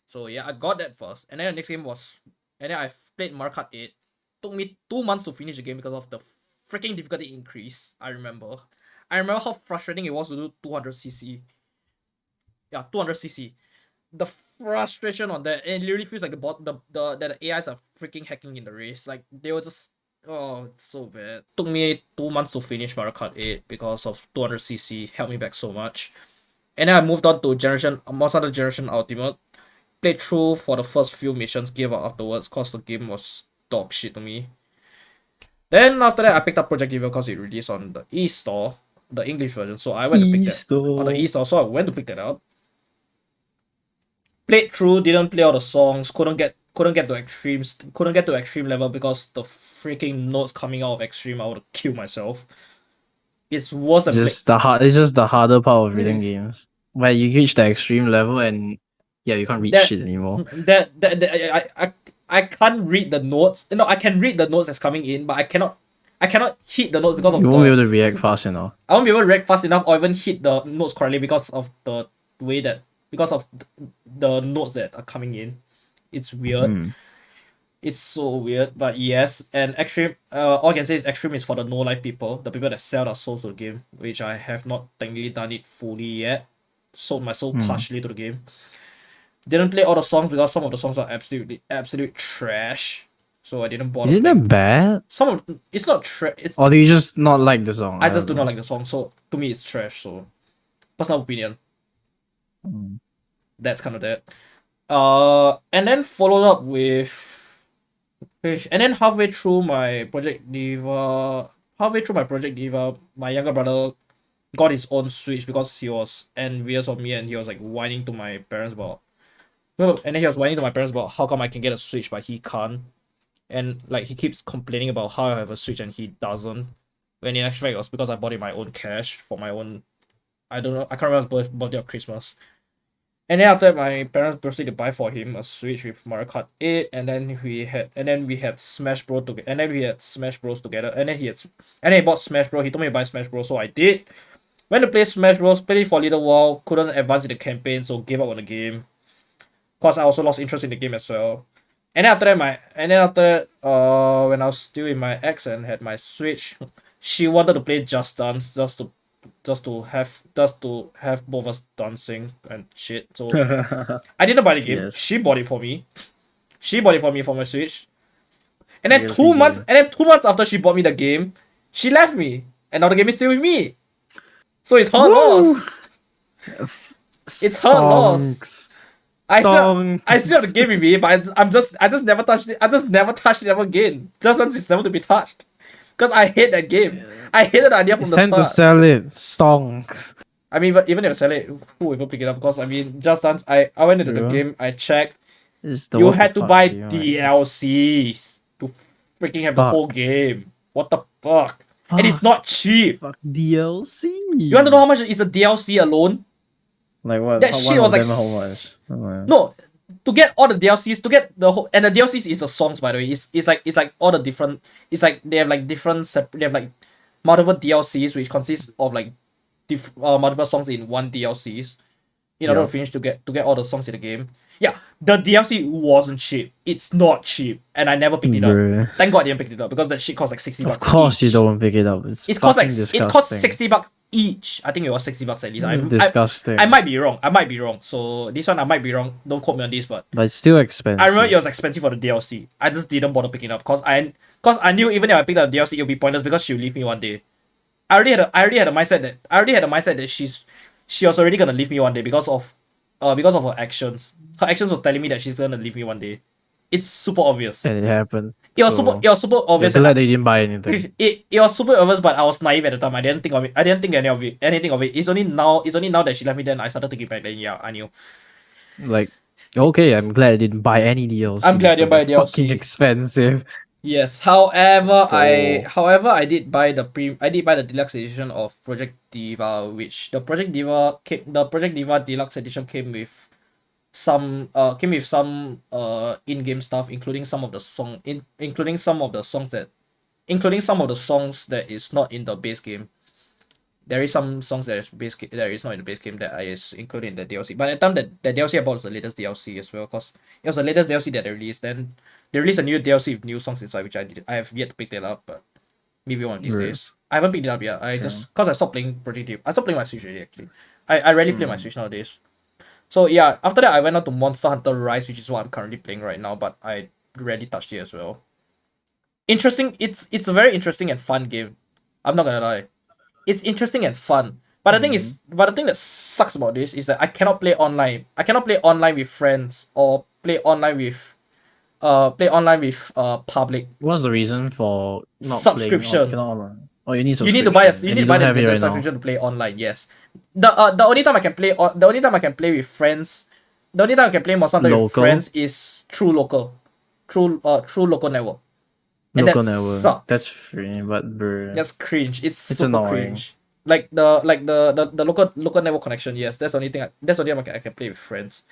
So yeah, I got that first, and then the next game was, and then I played Mario Kart 8. Took me 2 months to finish the game because of the freaking difficulty increase. I remember how frustrating it was to do 200cc. Yeah, 200cc. The frustration on that, and it literally feels like the AIs are freaking hacking in the race. Like they were just, oh, it's so bad. Took me 2 months to finish Mario Kart 8 because of 200cc. Held me back so much. And then I moved on to Monster Hunter Generation Ultimate. Played through for the first few missions, gave up afterwards because the game was dog shit to me. Then after that, I picked up Project Diva because it released on the e-store, the English version. So I went to pick that on the e-store. So I went to pick that up. Played through, didn't play all the songs, couldn't get to extreme level because the freaking notes coming out of extreme, I would kill myself. It's worse than It's just the harder part of rhythm games, where you reach the extreme level and yeah, you can't reach shit anymore. I can't read the notes. No, I can read the notes that's coming in, but I cannot hit the notes because of You won't be able to react fast enough. I won't be able to react fast enough or even hit the notes correctly because of the way that the notes that are coming in. It's weird. It's so weird, but yes. And Extreme, all I can say is Extreme is for the no life people, the people that sell their souls to the game, which I have not technically done it fully yet. Sold my soul partially to the game. Didn't play all the songs because some of the songs are absolute trash. So I didn't bother. Is it that bad? Some of it's not trash. Or do you just not like the song? I just do not like the song. So to me, it's trash. So personal opinion. That's kind of that. And then followed up with, and then halfway through my Project Diva, my younger brother got his own Switch because he was envious of me, and he was like whining to my parents about, how come I can get a Switch but he can't, and like he keeps complaining about how I have a Switch and he doesn't, when in actual fact it was because I bought it my own cash for my own, I don't know, I can't remember birthday or Christmas. And then after that, my parents proceeded to buy for him a Switch with Mario Kart 8, and then we had Smash Bros together, and then he bought Smash Bros. He told me to buy Smash Bros, so I did. Went to play Smash Bros, played it for a little while, couldn't advance in the campaign, so gave up on the game. Cause I also lost interest in the game as well. And then after that, when I was still with my ex and had my Switch, she wanted to play Just Dance just to have both of us dancing and shit. So I didn't buy the game. Yes. She bought it for me. For my Switch. And then 2 months after she bought me the game, she left me. And now the game is still with me. So it's her loss. It's her loss. I still have the game with me, but I just never touched it. I just never touched it ever again. Just Dance is never to be touched. Because I hate that game. I hated the idea from the start. It's time to sell it. Stonks. I mean, even if I sell it, who will even pick it up? Because I mean, Just Dance, I went into the game, I checked. You had to buy DLCs to freaking have the whole game. What the fuck? And it's not cheap. Fuck DLC. You want to know how much is the DLC alone? Like what? That shit was like how much? No, to get all the DLCs, to get the whole, and the DLCs is the songs, by the way. It's like all the different. It's like they have like they have like multiple DLCs which consist of like multiple songs in one DLCs. In order to finish to get all the songs in the game. Yeah, the DLC wasn't cheap. It's not cheap, and I never picked it up. Thank God I didn't pick it up because that shit cost like $60. Of course each. You don't pick it up. It cost $60 each. I think it was $60 at least. It's disgusting. I might be wrong. So this one I might be wrong. Don't quote me on this, but it's still expensive. I remember it was expensive for the DLC. I just didn't bother picking it up because I knew even if I picked up the DLC, it would be pointless because she'll leave me one day. I already had a mindset that she was already gonna leave me one day because of her actions. Her actions was telling me that she's gonna leave me one day. It's super obvious. And it happened. It was super obvious. You're glad they didn't buy anything. It was super obvious, but I was naive at the time. I didn't think of it. I didn't think anything of it. It's only now that she left me, then I started thinking back. Then yeah, I knew. Like, okay, I'm glad I didn't buy any DLC. I'm glad I didn't buy DLC. Fucking expensive. Yes. However, So- I did buy the deluxe edition of Project Diva, which the Project Diva deluxe edition came with some in-game stuff, including some of the songs that is not in the base game. There is some songs that is not in the base game that is included in the DLC. But at the time that the DLC I bought was the latest DLC as well, because it was the latest DLC that they released. Then they released a new DLC with new songs inside, which I have yet to pick that up, but maybe one of these days. I haven't picked it up yet. Because I stopped playing Project Diva. I stopped playing my Switch already actually. I rarely play my Switch nowadays. So yeah, after that I went on to Monster Hunter Rise, which is what I'm currently playing right now, but I rarely touched it as well. Interesting. It's a very interesting and fun game. I'm not gonna lie. It's interesting and fun. But the thing that sucks about this is that I cannot play online. I cannot play online with friends or play online with public. What's the reason for not Subscription. Playing online? Oh, you need You need to buy the have it Nintendo right subscription to play online. Yes. The only time I can play with friends, the only time I can play Monster Hunter with friends is through local network. And local that network. sucks. That's free, but bruh. That's cringe. It's super annoying. cringe. Like the local network connection. Yes, that's the only thing. That's the only time I can play with friends.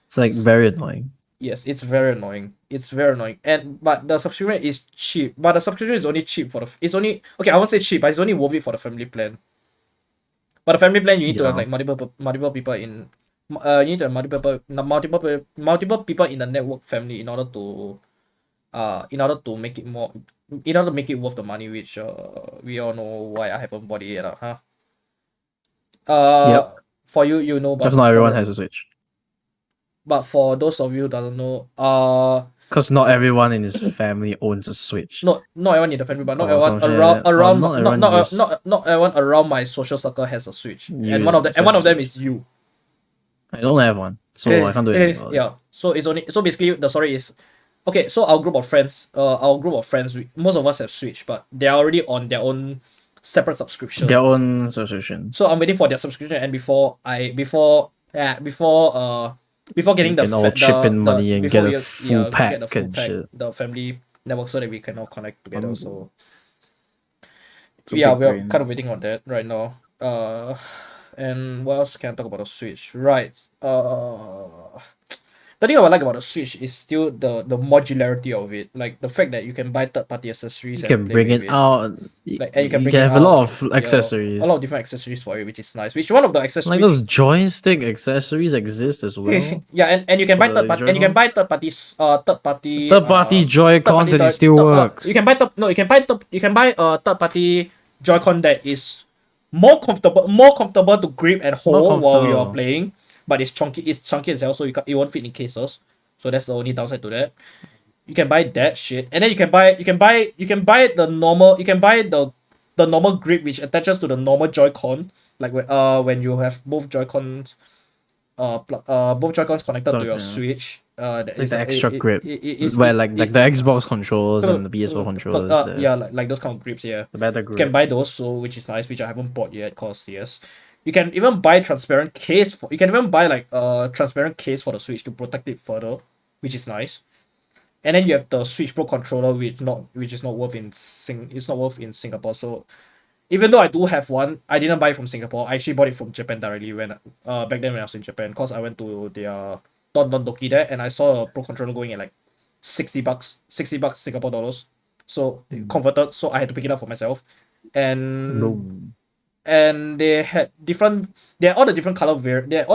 It's like very annoying. Yes, it's very annoying. It's very annoying. But the subscription is cheap. But the subscription is only cheap for the. It's only okay. I won't say cheap, but it's only worth it for the family plan. But the family plan, you need to have like multiple people in. You need to have multiple people in the network family in order to make it worth the money, which we all know why I haven't bought it yet, huh? Yep. For you know, but Because not everyone has a Switch. But for those of you who doesn't know, because not everyone in his family owns a Switch. not everyone in the family, but not Oh, everyone around not everyone around my social circle has a Switch, and one of them is you. I don't have one, so I can't do anything about it. Yeah, so basically the story is, okay, so our group of friends, most of us have Switch, but they are already on their own separate subscription. Their own subscription. So I'm waiting for their subscription, and before getting chip in money and get a full pack get the full and pack, shit. the family network, so that we can all connect together. So It's a yeah, big we're brain. kind of waiting on that right now. And what else can I talk about the Switch? Right. The thing I like about the Switch is still the modularity of it, like the fact that you can buy third-party accessories. You can bring it out. Like, and you can bring have it a lot out, of accessories. a lot of different accessories for it, which is nice. Which one of the accessories? Like those joystick accessories exist as well. Yeah, and you can buy third-party Third-party Joy-Con and it still works. You can buy third-party Joy-Con that is more comfortable to grip and hold while you're playing, but it's chunky as hell, so it won't fit in cases. So that's the only downside to that. You can buy that shit, and then you can buy the normal grip which attaches to the normal Joy-Con, like when you have both Joy-Cons connected to your Switch. Like the extra grip, where like the Xbox controls and the PS4 controllers. Yeah, like those kind of grips. Yeah, the better grip. You can buy those, so which is nice, which I haven't bought yet. Cause yes, you can even buy transparent case for. You can even buy like a transparent case for the Switch to protect it further, which is nice. And then you have the Switch Pro controller, which is not worth in Singapore. So even though I do have one, I didn't buy it from Singapore. I actually bought it from Japan directly when back then when I was in Japan, cause I went to their Don Doki there, and I saw a Pro controller going at like $60 Singapore dollars. So converted, so I had to pick it up for myself. And they had all the different color variant. They had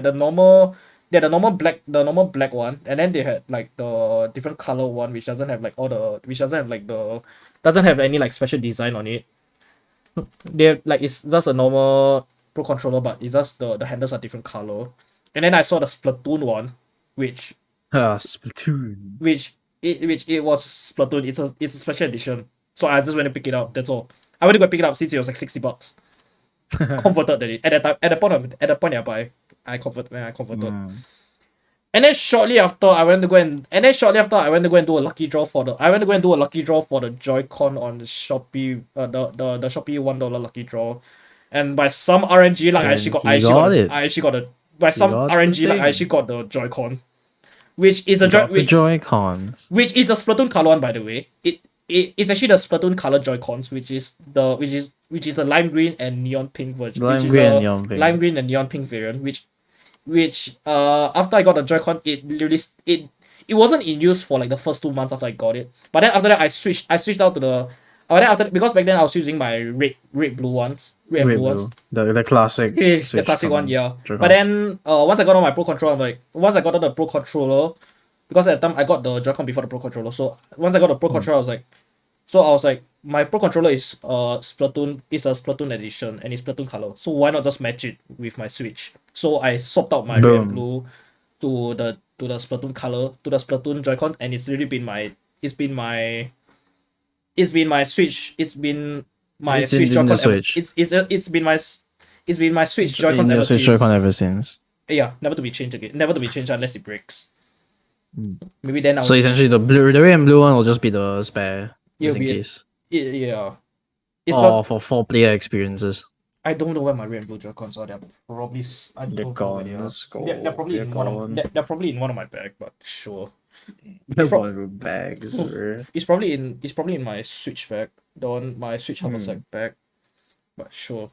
the normal black one, and then they had like the different color one which doesn't have any like special design on it. They like, it's just a normal Pro controller, but it's just the handles are different color. And then I saw the Splatoon one, which Splatoon. Which it was Splatoon. It's a special edition. So I just went to pick it up. That's all. I went to go pick it up since it was like $60. converted at that time. At the point I buy, I converted. Mm. And then shortly after I went to go and do a lucky draw for the Joy-Con on the Shopee, the Shopee $1 lucky draw, and by some RNG luck And he got it. I actually got the by He some got the RNG luck I thing. actually got the Joy-Con, which is a Got the Joy-Cons. which is a Splatoon color one, by the way. It's actually the Splatoon color Joy-Cons, which is a lime green and neon pink version. Lime which is green a and neon pink. lime green and neon pink variant, which after I got the Joy-Con, it wasn't in use for like the first 2 months after I got it. But then after that I switched out to the because back then I was using my red blue ones. Red and blue ones. The classic. The Switch classic one, from yeah. Joy-Cons. But then once I got on my Pro Controller, once I got on the Pro Controller, because at the time I got the Joy-Con before the Pro Controller, so once I got the Pro Controller, I was like, my Pro Controller is Splatoon edition and it's Splatoon color, so why not just match it with my Switch? So I swapped out my red and blue to the Splatoon color, to the Splatoon Joy-Con, and it's really been my Switch. It's been my It's Switch in Joy-Con. the Switch. It's been my Switch Joy-Con in ever your Switch since. Joy-Con ever since. Yeah, never to be changed again. Never to be changed unless it breaks. Maybe then I'll. So essentially, the red and blue one will just be the spare, just in case. Yeah. It's Or for 4-player experiences. I don't know where my red and blue Joy-Cons are. They're probably. I don't They're know gone. where they are. Let's go. They're probably They're in gone. they're probably in one of my bag, but sure. The Pro- one with bags. It's probably in my Switch bag. My Switch haversack bag. But sure.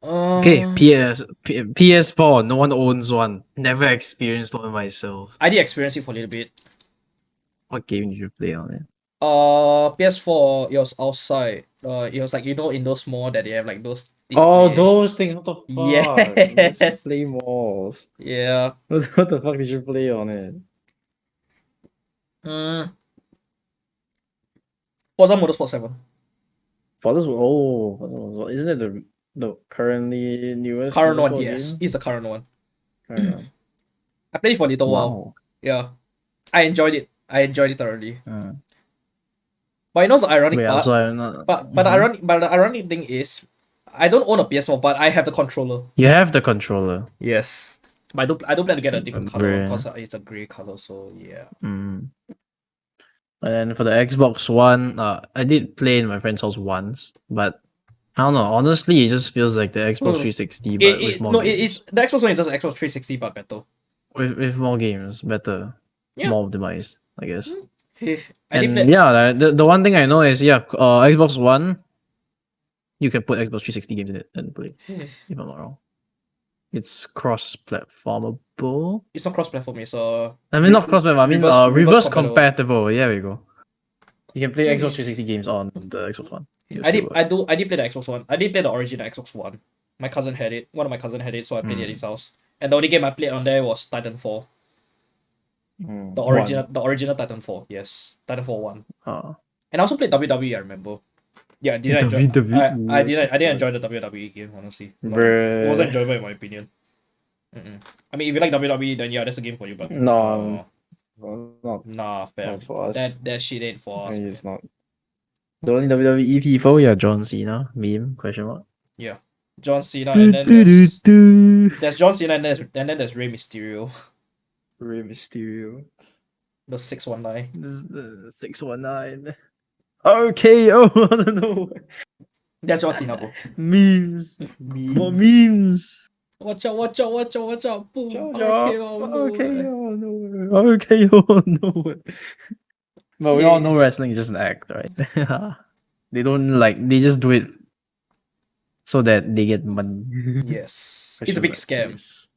Okay, PS4. No one owns one. Never experienced one myself. I did experience it for a little bit. What game did you play on it? PS4, it was outside. It was like, in those malls that they have like those Oh, display. those things. What the fuck? Yes. Display malls. Yeah. What the fuck did you play on it? Forza Motorsport 7. Isn't it the currently newest? Current one, Motorsport yes. game? It's the current one. Current one. I played it for a little while. Wow. Yeah. I enjoyed it thoroughly. Uh, But you know the ironic wait, part? so I'm not. But the ironic thing is, I don't own a PS4, but I have the controller. You have the controller. Yes. But I don't plan to get a different color Grey. because it's a grey color, so yeah. Mm. And then for the Xbox One, I did play in my friend's house once, but I don't know. Honestly, it just feels like the Xbox 360, but with more games. It's the Xbox One is just Xbox 360 but better. With more games, better, Yeah. more optimized, I guess. I did And play. yeah, the one thing I know is Xbox One, you can put Xbox 360 games in it and play. If I'm not wrong, it's cross-platformable. It's not cross-platform. It's not cross-platform. I mean reverse reverse compatible. There we go. You can play Xbox 360 games on the Xbox One. I did play the Xbox One. I did play the original Xbox One. My cousin had it. One of my cousins had it, so I played it at his house. And the only game I played on there was Titanfall. The original Titanfall. Yes, Titanfall 1. And I also played WWE. I remember. Yeah, I didn't enjoy. I didn't enjoy the WWE game, honestly. It wasn't enjoyable in my opinion. I mean, if you like WWE, then yeah, that's a game for you. But Not fair. not for us. That shit ain't for us. It's not. The only WWE people, John Cena meme question mark. Yeah, John Cena, and then there's John Cena, and then there's Rey Mysterio. Rey Mysterio. The 619. This is the 619. Okay, I don't know. That's John Cena, bro. Memes. More memes. Watch out. Boom. Okay, no. But we all know wrestling is just an act, right? They they just do it so that they get money. Yes. It's a big scam. Yes.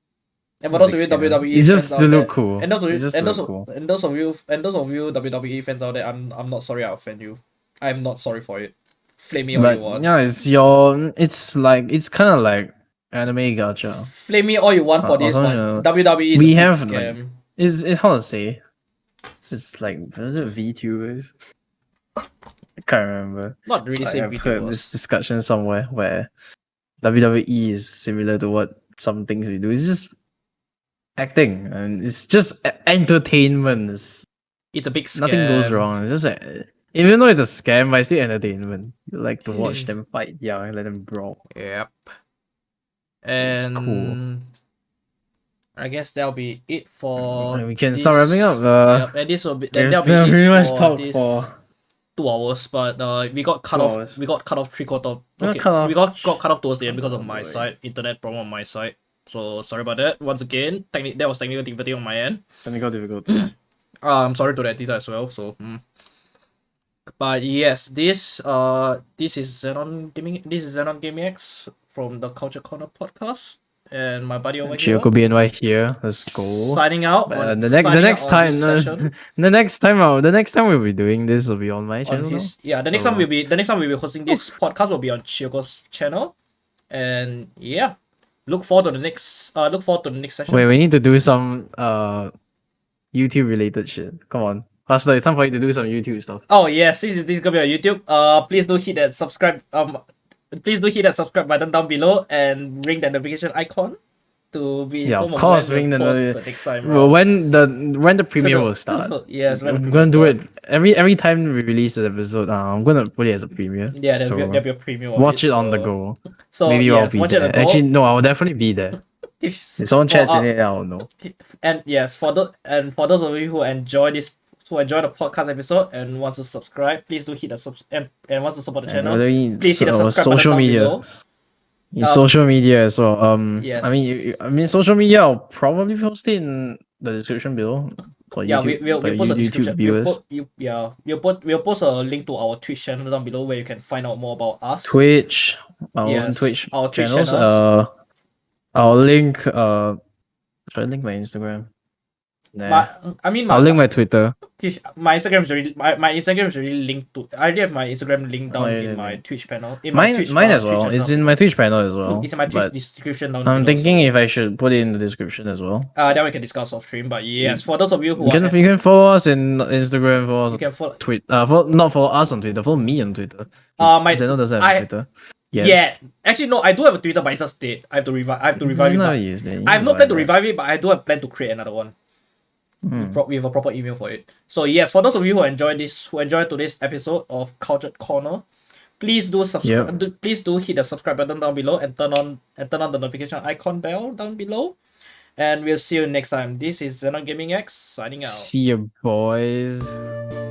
And for those of you WWE It's just fans to out look there- cool. And those of you It's just and to those look of, cool. and those of you WWE fans out there, I'm not sorry I offend you. I'm not sorry for it. Flame me all But you want. yeah, it's kind of like anime gacha. Flame me all you want for this, also, but WWE is we a big have, scam. It's hard to say. It's like, was it VTubers? I can't remember. Not really same I've heard videos. this discussion somewhere where WWE is similar to what some things we do. It's just acting and it's just entertainment. It's a big scam. Nothing goes wrong. It's just Even though it's a scam, but it's still entertainment. You like to watch Hmm. them fight, yeah, and let them brawl. Yep. It's And cool. I guess that'll be it for And we can this. start wrapping up. Yep, and this will be then We've that'll be it pretty much for talked this for 2 hours. But we got cut 2 off. hours. We got cut off 3/4. We got Okay, cut off. we got cut off towards the end because of Oh, my boy. side internet problem on my side. So sorry about that. Once again, that was technical difficulty on my end. Technical difficulty. I'm sorry to that Tita as well. So. But yes, this is Xenon Gaming. This is Xenon Gaming X from the Culture Corner podcast, and my buddy over here. Chiyoko BNY here. Let's go. Signing out on the signing next out on time, this session. the next time we'll be doing this will be on my channel. The next time we'll be hosting this podcast will be on Chiyoko's channel, and yeah, look forward to the next session. Wait, we need to do some YouTube related shit. Come on, faster! It's time for you to do some YouTube stuff. Oh yes, this is gonna be on YouTube. Please do hit that subscribe. Please do hit that subscribe button down below and ring the notification icon to be informed of course, when ring we the post noti- the next time. Well, when the premiere will start. Yes, when the I'm premiere gonna do start. it every time we release an episode. I'm gonna put it as a premiere. Yeah, so there'll be a premiere. watch it on the go. So Maybe yes, I'll be watch it on there. the go. Actually, no, I'll definitely be there. If someone chats in it, I'll know. And yes, for those of you who enjoy the podcast episode and wants to subscribe, please do hit the and wants to support the channel. Please hit the subscribe button social down media. below. In social media as well. Yes. I mean, social media. I'll probably post it in the description below. For Yeah, YouTube, we'll post a description. viewers. We'll post a link to our Twitch channel down below where you can find out more about us. Twitch, our Yes, Twitch our Twitch channels. channels. I'll link. Should I link my Instagram? Nah. I'll link my Twitter. My Instagram is already linked to. I already have my Instagram linked down in my Twitch panel. Mine as well. It's in my Twitch panel as well. It's in my Twitch but description down I'm below, thinking if I should put it in the description as well. then we can discuss off stream. But yes, for those of you who You can follow us in Instagram. Follow us you can follow. not follow us on Twitter. Follow me on Twitter. Zeno doesn't have Twitter. Yeah. Actually no, I do have a Twitter, but it's just dead. I have to revive it. But I have no plan to revive it, but I do have plan to create another one. With a proper email for it. So yes, for those of you who enjoyed today's episode of Cultured Corner, please do subscribe. Please do hit the subscribe button down below and turn on the notification icon bell down below. And we'll see you next time. This is Xenon Gaming X signing out. See you, boys.